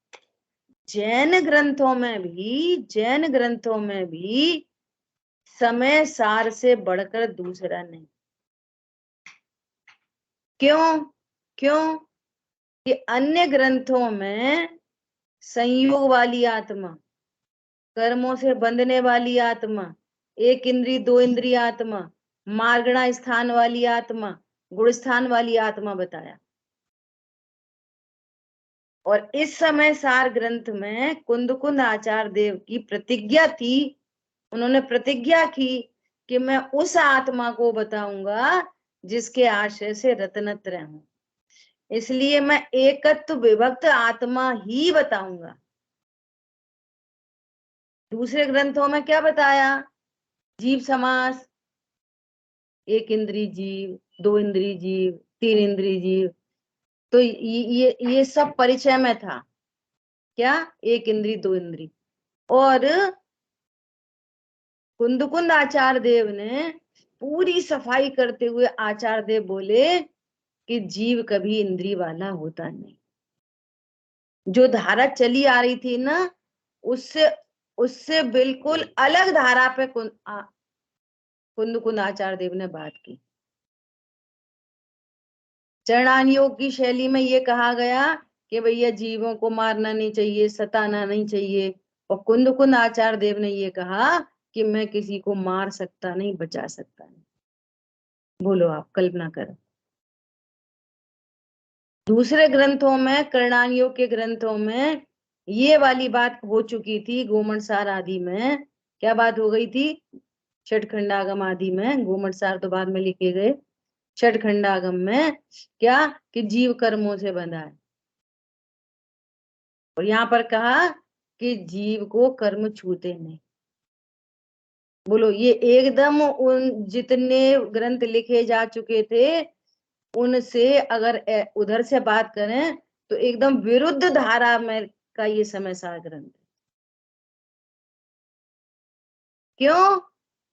जैन ग्रंथों में भी समय सार से बढ़कर दूसरा नहीं। क्यों? कि अन्य ग्रंथों में संयोग वाली आत्मा, कर्मों से बंधने वाली आत्मा, एक इंद्री दो इंद्री आत्मा, मार्गणा स्थान वाली आत्मा, गुण स्थान वाली आत्मा बताया। और इस समय सार ग्रंथ में कुंद आचार्य देव की प्रतिज्ञा थी, उन्होंने प्रतिज्ञा की कि मैं उस आत्मा को बताऊंगा जिसके आश्रय से रत्नत्रय हूं। इसलिए मैं एकत्व विभक्त आत्मा ही बताऊंगा। दूसरे ग्रंथों में क्या बताया? जीव समास, एक इंद्रिय जीव, दो इंद्रिय जीव, तीन इंद्रिय जीव। तो ये सब परिचय में था क्या, एक इंद्रिय दो इंद्रिय। और कुंद आचार्य देव ने पूरी सफाई करते हुए आचार्य देव बोले कि जीव कभी इंद्रिय वाला होता नहीं। जो धारा चली आ रही थी ना, उससे उससे बिल्कुल अलग धारा पे कुंद आचार्य देव ने बात की। चरणान योग की शैली में ये कहा गया कि भैया जीवों को मारना नहीं चाहिए, सताना नहीं चाहिए। और कुंद आचार्य देव ने ये कहा कि मैं किसी को मार सकता नहीं, बचा सकता नहीं। बोलो आप कल्पना करो। दूसरे ग्रंथों में, करणान योग के ग्रंथों में ये वाली बात हो चुकी थी। गोमणसार आदि में क्या बात हो गई थी, छठ खंडागम आदि में, गोमणसार तो बाद में लिखे गए, छठ खंडागम में क्या कि जीव कर्मों से बंधा है। और यहाँ पर कहा कि जीव को कर्म छूते नहीं। बोलो, ये एकदम उन जितने ग्रंथ लिखे जा चुके थे उनसे अगर उधर से बात करें तो एकदम विरुद्ध धारा में का ये समय सार ग्रंथ है। क्यों?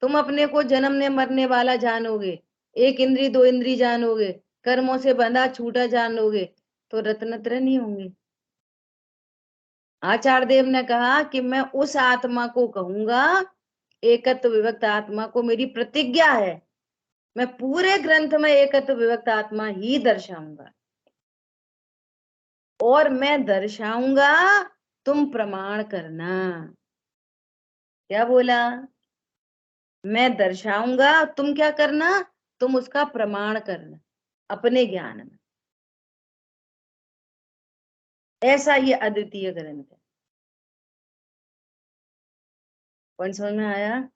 तुम अपने को जन्मने मरने वाला जानोगे, एक इंद्री दो इंद्री जानोगे, कर्मों से बंधा छूटा जानोगे, तो रत्नत्र नहीं होंगे। आचार्य देव ने कहा कि मैं उस आत्मा को कहूंगा, एकत्व विभक्त आत्मा को मेरी प्रतिज्ञा है, मैं पूरे ग्रंथ में एकत्व विभक्त आत्मा ही दर्शाऊंगा। और मैं दर्शाऊंगा, तुम प्रमाण करना। क्या बोला? मैं दर्शाऊंगा, तुम क्या करना, तुम उसका प्रमाण करना अपने ज्ञान में। ऐसा ये अद्वितीय ग्रंथ है। कौन समझ में आया?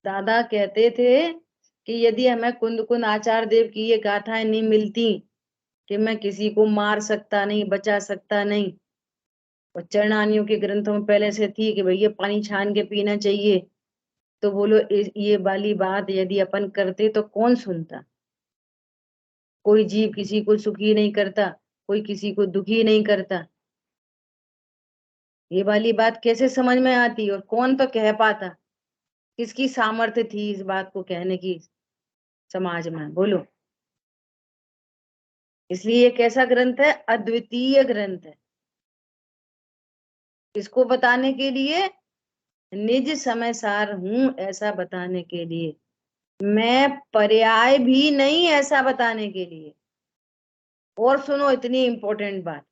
दादा कहते थे कि यदि हमें कुंद आचार्य देव की ये गाथाएं नहीं मिलती कि मैं किसी को मार सकता नहीं, बचा सकता नहीं, और चरणानियों के ग्रंथों में पहले से थी कि भैया पानी छान के पीना चाहिए, तो बोलो ये वाली बात यदि अपन करते तो कौन सुनता? कोई जीव किसी को सुखी नहीं करता, कोई किसी को दुखी नहीं करता। ये वाली बात कैसे समझ में आती और कौन तो कह पाता? किसकी सामर्थ्य थी इस बात को कहने की समाज में? बोलो। इसलिए ये कैसा ग्रंथ है? अद्वितीय ग्रंथ है। इसको बताने के लिए निज समय सार हूं, ऐसा बताने के लिए। मैं पर्याय भी नहीं ऐसा बताने के लिए। और सुनो इतनी इंपॉर्टेंट बात,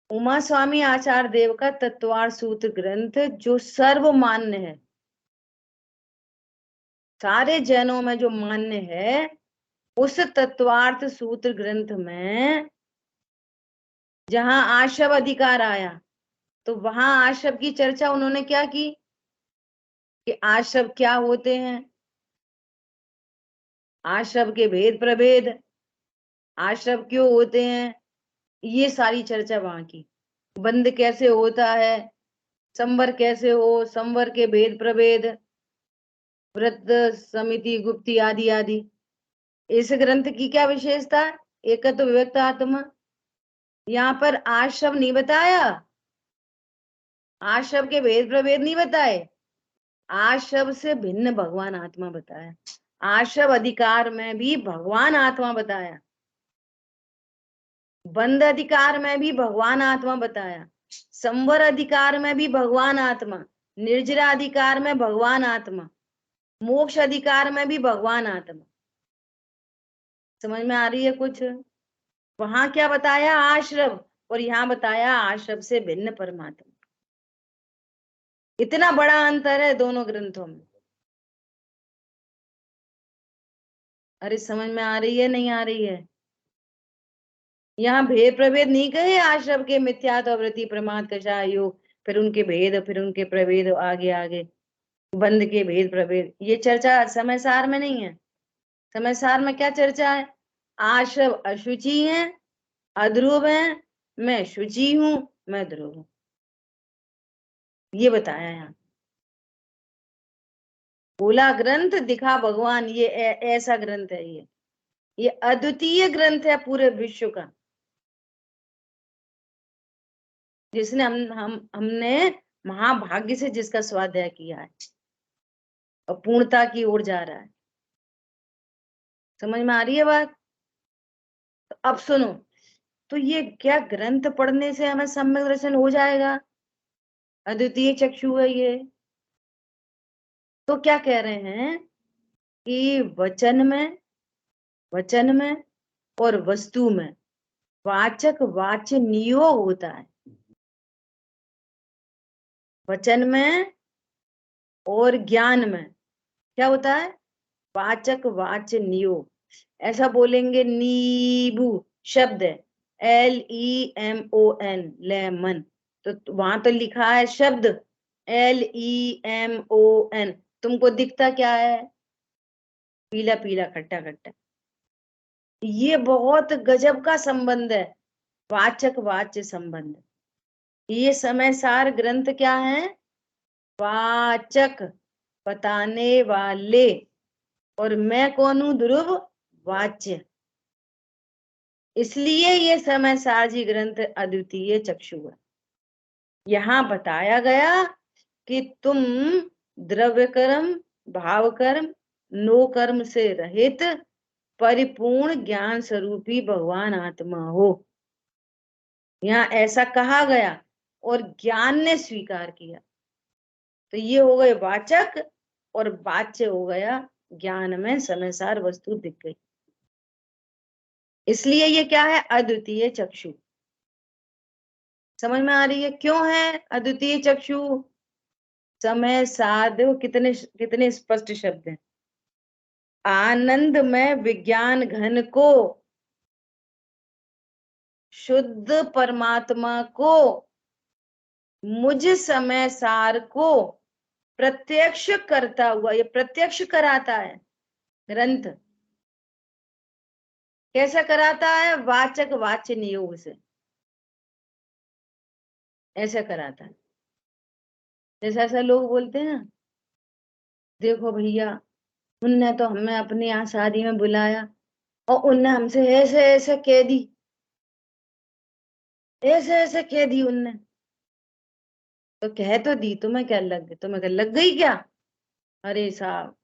उमा स्वामी आचार्य देव का तत्वार्थ सूत्र ग्रंथ जो सर्वमान्य है, सारे जैनों में जो मान्य है, उस तत्वार्थ सूत्र ग्रंथ में जहां आशव अधिकार आया, तो वहां आशव की चर्चा उन्होंने क्या की कि आशव क्या होते हैं, आशव के भेद प्रभेद, आशव क्यों होते हैं, ये सारी चर्चा वहां की। बंद कैसे होता है, संवर कैसे हो, संवर के भेद प्रभेद, व्रत समिति गुप्ती आदि आदि। इस ग्रंथ की क्या विशेषता? एकत्व विभक्त आत्मा। यहाँ पर आशव नहीं बताया, आशव के भेद प्रभेद नहीं बताए, आशव से भिन्न भगवान आत्मा बताया। आशव अधिकार में भी भगवान आत्मा बताया, बंद अधिकार में भी भगवान आत्मा बताया, संवर अधिकार में भी भगवान आत्मा, निर्जरा अधिकार में भगवान आत्मा, मोक्ष अधिकार में भी भगवान आत्मा। समझ में आ रही है कुछ? वहां क्या बताया? आश्रव, और यहाँ बताया आश्रव से भिन्न परमात्मा। इतना बड़ा अंतर है दोनों ग्रंथों में। अरे समझ में आ रही है नहीं आ रही है? यहाँ भेद प्रभेद नहीं कहे, आश्रव के मिथ्यात्व वृत्ति प्रमाद कषाय योग, फिर उनके भेद, फिर उनके प्रभेद, आगे आगे बंद के भेद प्रभेद, ये चर्चा समय सार में नहीं है। समय सार में क्या चर्चा है? आश्रव अशुचि है, अध्रुव है, मैं शुचि हूं, मैं ध्रुव हूं, ये बताया यहाँ। बोला ग्रंथ, दिखा भगवान, ये ऐसा ग्रंथ है, ये अद्वितीय ग्रंथ है पूरे विश्व का, जिसने हमने महाभाग्य से जिसका स्वाध्याय किया है और पूर्णता की ओर जा रहा है। समझ में आ रही है बात? तो अब सुनो, तो ये क्या ग्रंथ पढ़ने से हमें सम्यक दर्शन हो जाएगा? अद्वितीय चक्षु है ये। तो क्या कह रहे हैं कि वचन में और वस्तु में वाचक वाच्य नियोग होता है। वचन में और ज्ञान में क्या होता है? वाचक वाच्य नियोग। ऐसा बोलेंगे, नींबू शब्द है, LEMON, लेमन, तो वहां तो लिखा है शब्द LEMON, तुमको दिखता क्या है? पीला पीला खट्टा खट्टा। ये बहुत गजब का संबंध है, वाचक वाच्य संबंध। ये समय सार ग्रंथ क्या है? वाचक, बताने वाले, और मैं कौन हूं? ध्रुव, वाच्य। इसलिए ये समय सारजी ग्रंथ अद्वितीय चक्षु है। यहाँ बताया गया कि तुम द्रव्य कर्म, भाव कर्म, नो कर्म से रहित परिपूर्ण ज्ञान स्वरूपी भगवान आत्मा हो। यहाँ ऐसा कहा गया और ज्ञान ने स्वीकार किया। तो ये हो गए वाचक, और वाच्य हो गया ज्ञान में समयसार वस्तु दिख गई। इसलिए ये क्या है? अद्वितीय चक्षु। समझ में आ रही है क्यों है अद्वितीय चक्षु? समय साध, कितने कितने स्पष्ट शब्द हैं। आनंद में विज्ञान घन को, शुद्ध परमात्मा को, मुझ समय सार को प्रत्यक्ष करता हुआ, ये प्रत्यक्ष कराता है ग्रंथ। कैसा कराता है? वाचक वाच्य नियोग से ऐसा कराता है। जैसे ऐसा लोग बोलते हैं ना, देखो भैया, उनने तो हमें अपनी यहाँ शादी में बुलाया और उनने हमसे ऐसे ऐसे कह दी, ऐसे ऐसे कह दी उनने। तो कह तो दी, तुम्हें क्या लग गई? तुम्हें क्या लग गई क्या? अरे साहब,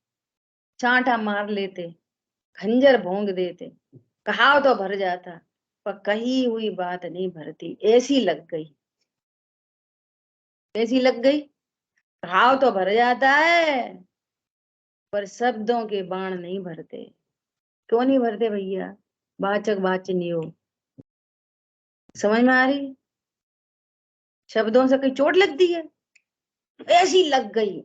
चांटा मार लेते, खंजर भोंक देते, कहा तो भर जाता, पर कही हुई बात नहीं भरती। ऐसी लग गई, ऐसी लग गई। घाव तो भर जाता है, पर शब्दों के बाण नहीं भरते। क्यों नहीं भरते भैया? वाचक वाच्य नियोग। समझ में आ रही? शब्दों से कहीं चोट लगती है? ऐसी लग गई।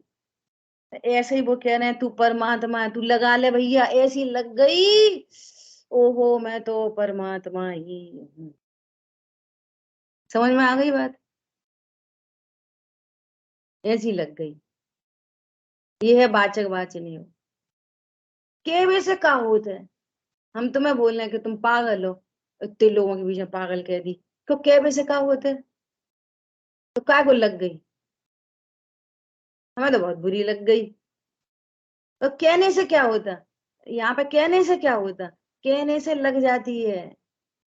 ऐसे ही वो कह रहे हैं तू परमात्मा है, तू लगा ले भैया, ऐसी लग गई, ओहो मैं तो परमात्मा ही हूँ। समझ में आ गई बात? ऐसी लग गई। ये है वाचक वाच्य नियोग। केवे से का होता है? हम तुम्हें बोल रहे हैं कि तुम पागल हो, इतने लोगों के बीच में पागल कह दी, तो केवे से का होता है? तो काय को लग गई? हमें तो बहुत बुरी लग गई। तो कहने से क्या होता? यहाँ पे कहने से क्या होता? कहने से लग जाती है,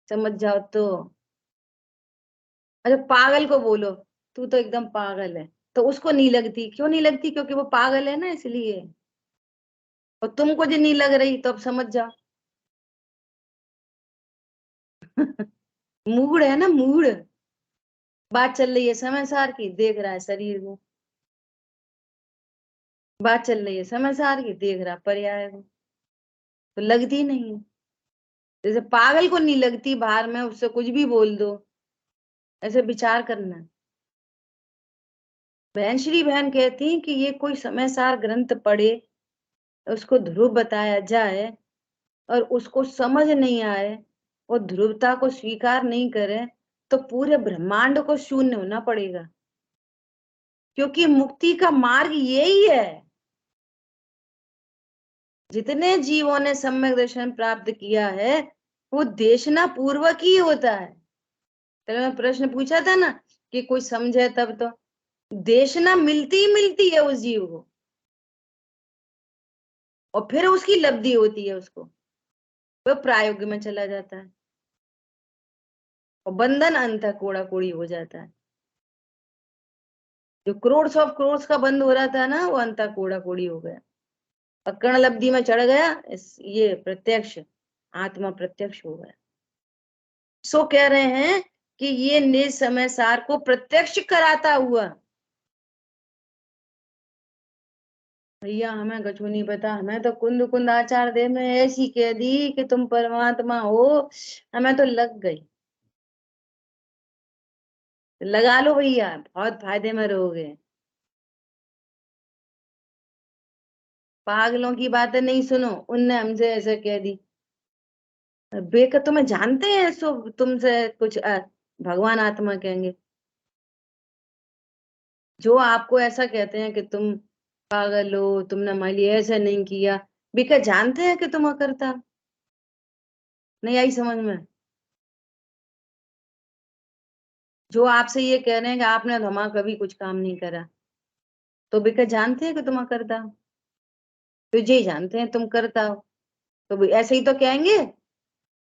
समझ जाओ तो। अच्छा, पागल को बोलो तू तो एकदम पागल है, तो उसको नहीं लगती। क्यों नहीं लगती? क्योंकि वो पागल है ना, इसलिए। और तुमको जो नहीं लग रही, तो अब समझ जाओ। मूड है ना, मूड। बात चल रही है समय सार की, देख रहा है शरीर को। बात चल रही है समय सार की, देख रहा पर्याय को, तो लगती नहीं है। जैसे पागल को नहीं लगती बाहर में, उससे कुछ भी बोल दो, ऐसे विचार करना। बहन श्री बहन कहती कि ये कोई समय सार ग्रंथ पढ़े, उसको ध्रुव बताया जाए और उसको समझ नहीं आए और ध्रुवता को स्वीकार नहीं करे, तो पूरे ब्रह्मांड को शून्य होना पड़ेगा। क्योंकि मुक्ति का मार्ग यही है। जितने जीवों ने सम्यक दर्शन प्राप्त किया है, वो देशना पूर्वक ही होता है। तो मैं प्रश्न पूछा था ना कि कोई समझे तब, तो देशना मिलती ही मिलती है उस जीव को। और फिर उसकी लब्धि होती है, उसको वह प्रायोग में चला जाता है और बंधन अंत कोड़ा कोड़ी हो जाता है। जो करोड़ ऑफ करोड़ का बंद हो रहा था ना, वो अंत कोड़ा कोड़ी हो गया, अकर्ण लब्धि में चढ़ गया। ये प्रत्यक्ष आत्मा प्रत्यक्ष हो गया। सो कह रहे हैं कि ये निज समय सार को प्रत्यक्ष कराता हुआ। भैया हमें कछु नहीं पता, हमें तो कुंद कुंद आचार दे में ऐसी कह दी कि तुम परमात्मा हो, हमें तो लग गई। लगा लो भैया, बहुत फायदे में रहोगे। पागलों की बातें नहीं सुनो, उनने हमसे ऐसे कह दी। बेकर तुम्हें जानते हैं, सो तुमसे कुछ भगवान आत्मा कहेंगे। जो आपको ऐसा कहते हैं कि तुम पागल हो, तुमने हमारे लिए ऐसा नहीं किया, बेकर जानते हैं कि तुम अकर्ता। नहीं आई समझ में? जो आपसे ये कह रहे हैं कि आपने हमारा कभी कुछ काम नहीं करा, तो बेकर जानते हैं कि तुम अकर्ता हो। तो ये जानते हैं तुम करता हो, तो भी ऐसे ही तो कहेंगे।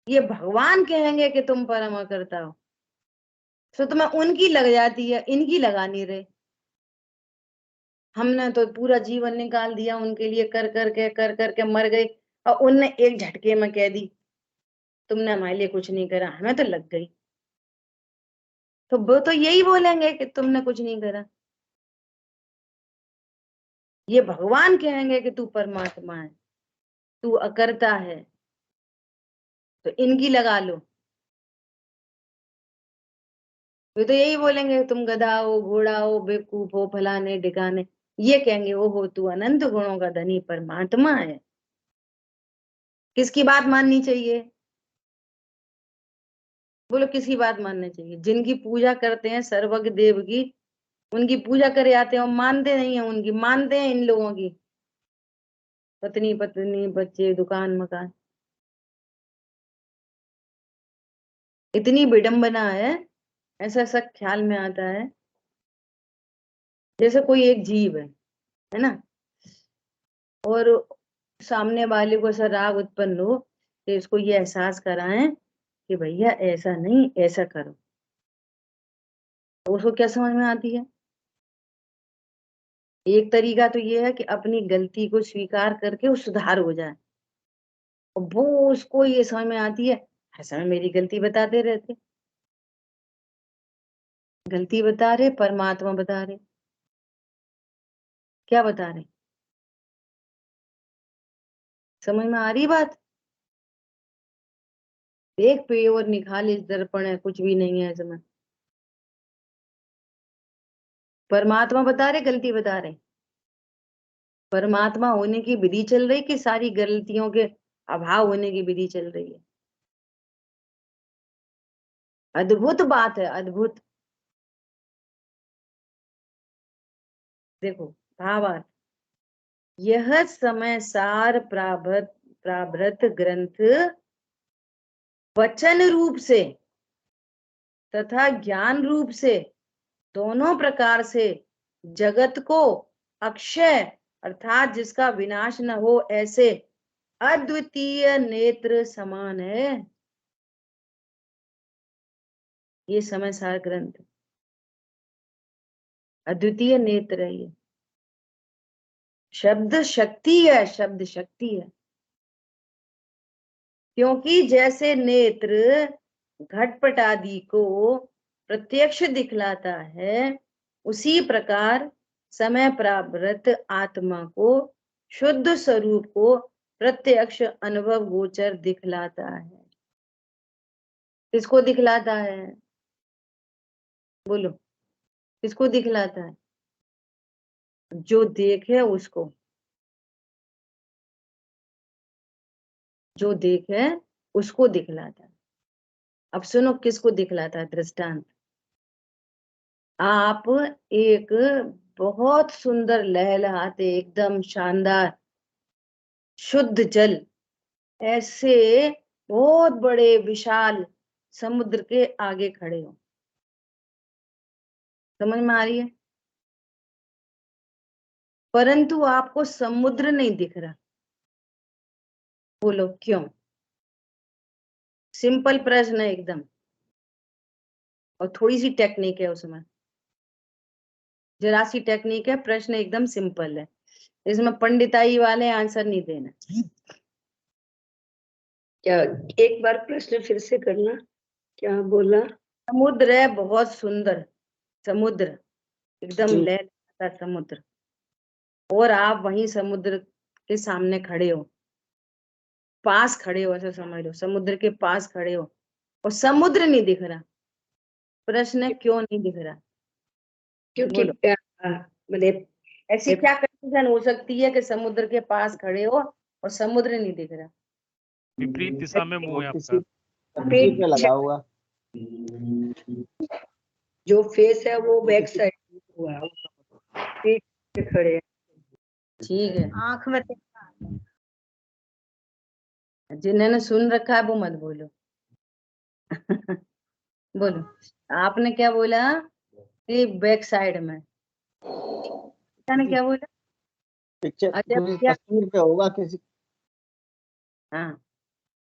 ये भगवान कहेंगे कि तुम परम अकर्ता हो, तो तुम्हें उनकी लग जाती है, इनकी लगा नहीं रहे। हमने तो पूरा जीवन निकाल दिया उनके लिए, कर करके मर गए, और उनने एक झटके में कह दी तुमने हमारे लिए कुछ नहीं करा, हमें तो लग गई। तो वो तो यही बोलेंगे कि तुमने कुछ नहीं करा। ये भगवान कहेंगे कि तू परमात्मा है, तू अकर्ता है, तो इनकी लगा लो। वे तो यही बोलेंगे तुम गधा हो, घोड़ा हो, बेवकूफ हो, फलाने ढिकाने। ये कहेंगे ओहो तू अनंत गुणों का धनी परमात्मा है। किसकी बात माननी चाहिए? बोलो किसकी बात माननी चाहिए? जिनकी पूजा करते हैं सर्वज्ञ देव की, उनकी पूजा करे आते हैं और मानते नहीं है उनकी, मानते हैं इन लोगों की पत्नी पत्नी बच्चे दुकान मकान। इतनी विडंबना है, ऐसा ऐसा ख्याल में आता है जैसे कोई एक जीव है ना, और सामने वाले को ऐसा राग उत्पन्न हो कि इसको ये एहसास कराएं कि भैया ऐसा नहीं, ऐसा करो। तो उसको क्या समझ में आती है? एक तरीका तो ये है कि अपनी गलती को स्वीकार करके वो सुधार हो जाए, और वो उसको ये समझ में आती है ऐसा में मेरी गलती बताते रहते। गलती बता रहे, परमात्मा बता रहे। क्या बता रहे? समझ में आ रही बात? देख पे और निखालिस दर्पण है, कुछ भी नहीं है इसमें। परमात्मा बता रहे, गलती बता रहे। परमात्मा होने की विधि चल रही कि सारी गलतियों के अभाव होने की विधि चल रही है? अद्भुत बात है, अद्भुत। देखो भावार्थ, यह समय सार प्राभृत ग्रंथ वचन रूप से तथा ज्ञान रूप से दोनों प्रकार से जगत को अक्षय अर्थात जिसका विनाश न हो ऐसे अद्वितीय नेत्र समान है। ये समय सार ग्रंथ अद्वितीय नेत्र है। ये शब्द शक्ति है, शब्द शक्ति है। क्योंकि जैसे नेत्र घटपट आदि को प्रत्यक्ष दिखलाता है, उसी प्रकार समय प्रावृत आत्मा को शुद्ध स्वरूप को प्रत्यक्ष अनुभव गोचर दिखलाता है। किसको दिखलाता है? बोलो किसको दिखलाता है? जो देखे उसको, जो देखे उसको दिखलाता है। अब सुनो किसको दिखलाता है दृष्टांत। आप एक बहुत सुंदर लहलहाते एकदम शानदार शुद्ध जल, ऐसे बहुत बड़े विशाल समुद्र के आगे खड़े हो। समझ में आ रही है? परंतु आपको समुद्र नहीं दिख रहा, बोलो क्यों? सिंपल प्रश्न है एकदम, और थोड़ी सी टेक्निक है उसमें, जरा सी टेक्निक है, प्रश्न एकदम सिंपल है, इसमें पंडिताई वाले आंसर नहीं देना। क्या एक बार प्रश्न फिर से करना, क्या बोला? समुद्र है बहुत सुंदर, समुद्र एकदम लहराता समुद्र, और आप वहीं समुद्र के सामने खड़े हो, पास खड़े हो, ऐसा समझ लो, समुद्र के पास खड़े हो और समुद्र नहीं दिख रहा। प्रश्न है क्यों नहीं दिख रहा? क्योंकि मतलब ऐसी क्या कंडीशन हो सकती है कि समुद्र के पास खड़े हो और समुद्र नहीं दिख रहा? विपरीत दिशा में मुंह है आपका। तस्वीर पे लगा हुआ, जो फेस है वो बैक साइड हुआ है, पीठ पे खड़े हैं। ठीक है, आंख में जिन्होंने सुन रखा है वो मत बोलो। बोलो, आपने क्या बोला कि बैक साइड में, ने क्या बोला? पिक्चर अच्छा क्या? तस्वीर पे होगा, हाँ,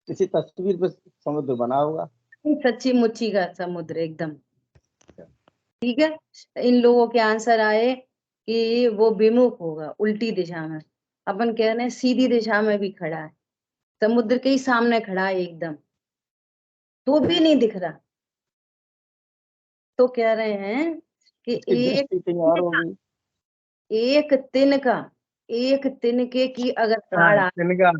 किसी तस्वीर पे समुद्र बना होगा। सच्ची मुच्ची का समुद्र एकदम ठीक है। इन लोगों के आंसर आए कि वो विमुख होगा, उल्टी दिशा में, अपन कह रहे हैं सीधी दिशा में भी खड़ा है, समुद्र के ही सामने खड़ा है एकदम, तो भी नहीं दिख रहा। तो कह रहे हैं कि इसकी दृष्टि कहीं और होगी। एक तिनके की अगर आड़ आ, तिनका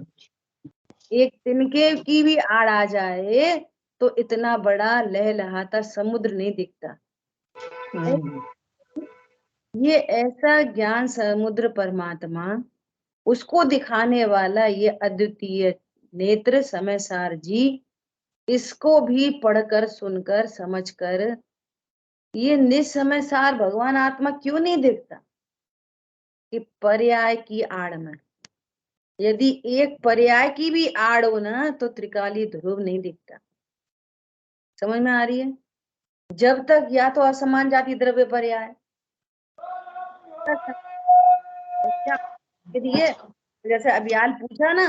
एक तिनके की भी आड़ आ जाए तो इतना बड़ा लहलहाता समुद्र नहीं दिखता। ये ऐसा ज्ञान समुद्र परमात्मा, उसको दिखाने वाला ये अद्वितीय नेत्र समयसार जी, इसको भी पढ़कर सुनकर समझकर ये निसमयसार भगवान आत्मा क्यों नहीं दिखता? कि पर्याय की आड़ में, यदि एक पर्याय की भी आड़ हो ना तो त्रिकाली ध्रुव नहीं दिखता। समझ में आ रही है? जब तक या तो असमान जाति द्रव्य पर्याय, ये जैसे अभियान पूछा ना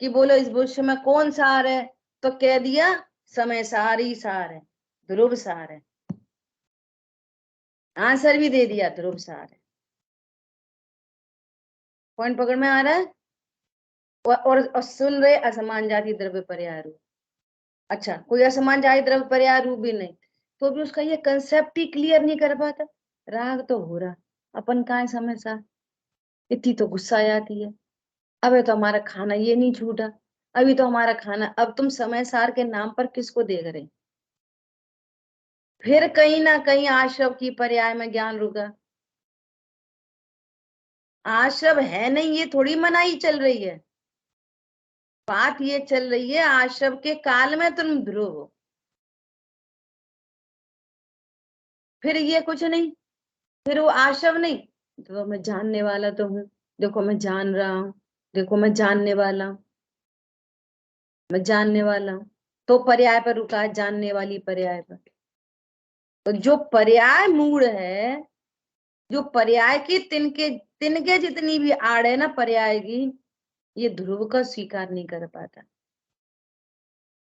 कि बोलो इस विश्व में कौन सार है, तो कह दिया समय सार ही सार है, ध्रुव सार है, आंसर भी दे दिया ध्रुव सार है। पॉइंट पकड़ में आ रहा है? और सुन रहे असमान जाति द्रव्य पर्याय रूप। अच्छा, कोई असमान जाति द्रव्य पर्याय रूप भी नहीं, तो भी उसका ये कंसेप्ट ही क्लियर नहीं कर पाता। राग तो हो रहा, अपन कहाँ समय सार, इतनी तो गुस्सा आती है, अबे तो हमारा खाना ये नहीं छूटा, अभी तो हमारा खाना, अब तुम समय सार के नाम पर किसको देख रहे? फिर कहीं ना कहीं आश्रव की पर्याय में ज्ञान रुका। आश्रव है नहीं, ये थोड़ी मनाही चल रही है, बात ये चल रही है आश्रव के काल में तुम ध्रुव हो, फिर ये कुछ नहीं, फिर वो आश्रव नहीं, तो मैं जानने वाला तो हूँ, देखो मैं जान रहा हूँ, देखो मैं जानने वाला हूँ, मैं जानने वाला हूँ, तो पर्याय पर रुका है, जानने वाली पर्याय पर। तो जो पर्याय मूड है, जो पर्याय की तिनके तिनके जितनी भी आड़ है ना पर्याय की, ये ध्रुव का स्वीकार नहीं कर पाता।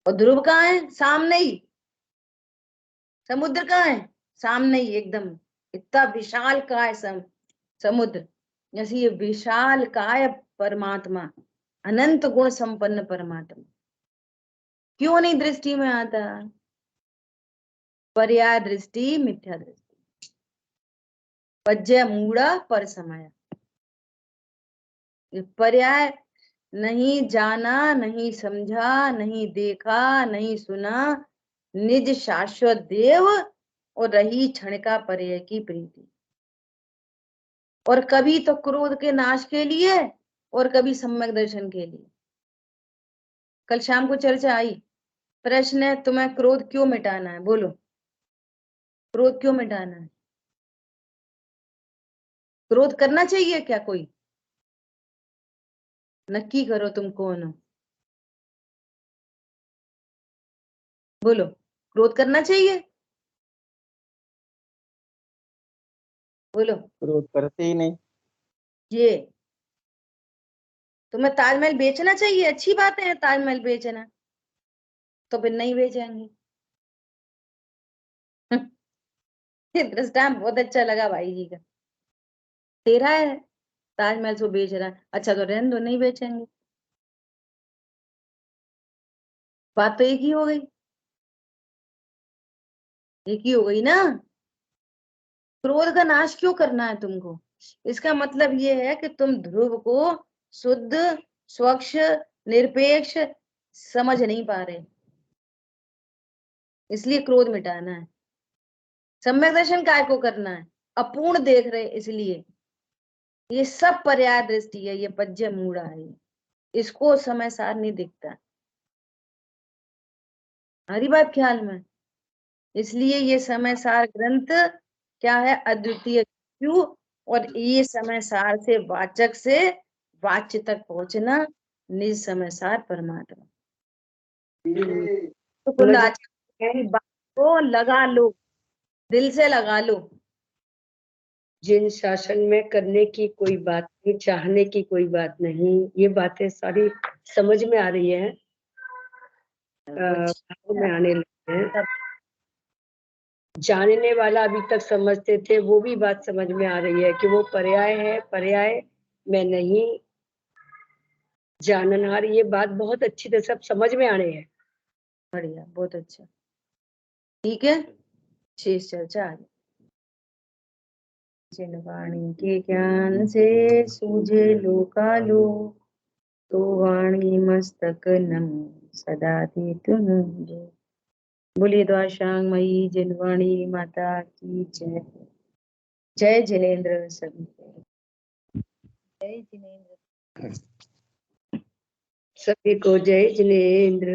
और ध्रुव कहाँ है? सामने ही। समुद्र कहाँ है? सामने ही एकदम, इतना विशाल काय समुद्र, जैसे ये विशाल काय परमात्मा, अनंत गुण संपन्न परमात्मा क्यों नहीं दृष्टि में आता? पर्याय दृष्टि, मिथ्या दृष्टि, पज्य मूढ़ा पर समय, पर्याय नहीं जाना, नहीं समझा, नहीं देखा, नहीं सुना, निज शाश्वत देव और रही क्षण का पर्याय की प्रीति, और कभी तो क्रोध के नाश के लिए और कभी सम्यक दर्शन के लिए। कल शाम को चर्चा आई, प्रश्न है तुम्हें क्रोध क्यों मिटाना है? बोलो, क्रोध क्यों मिटाना है? क्रोध करना चाहिए क्या? कोई नक्की करो तुम कौन हो, बोलो, क्रोध करना चाहिए? बोलो। क्रोध करते ही नहीं। ये तुम्हें ताजमहल बेचना चाहिए, अच्छी बात है ताजमहल बेचना, तो फिर नहीं बेचेंगे। ये दृष्टांत बहुत अच्छा लगा भाई जी का। तेरा है ताजमहल सो बेच रहा है, अच्छा तो रहने दो, नहीं बेचेंगे। बात तो एक ही हो गई, एक ही हो गई ना। क्रोध का नाश क्यों करना है तुमको? इसका मतलब ये है कि तुम ध्रुव को शुद्ध, स्वच्छ, निरपेक्ष समझ नहीं पा रहे, इसलिए क्रोध मिटाना है। सम्यक दर्शन काय को करना है? अपूर्ण देख रहे इसलिए। ये सब पर्याय दृष्टि है, ये पज्य मूढ़ा है, इसको समय सार नहीं दिखता। हरी बात ख्याल में। इसलिए ये समय सार ग्रंथ क्या है? अद्वितीय। क्यों? और ये समय सार से वाचक से वाच्य तक पहुंचना, निज समय सार परमात्मा। तो कुल आचार्य की बात को लगा लो, दिल से लगा लो। जिन शासन में करने की कोई बात नहीं, चाहने की कोई बात नहीं, ये बातें सारी समझ में आ रही है, भाव में आने लगे हैं। जानने वाला अभी तक समझते थे, वो भी बात समझ में आ रही है कि वो पर्याय है, पर्याय में नहीं जाननहार। ये बात बहुत अच्छी तरह सब समझ में आ रही है। बढ़िया, बहुत अच्छा, ठीक है। शेष चर्चा आगे। जिन वाणी के ज्ञान से सूझे लोकालो, तो वाणी मस्तक नम सदा दे तुम जो। बोलिए द्वाशांग मई जिनवाणी माता की जय। जय जिनेन्द्र सभी को। जय जिनेन्द्र सभी को जय जिनेन्द्र।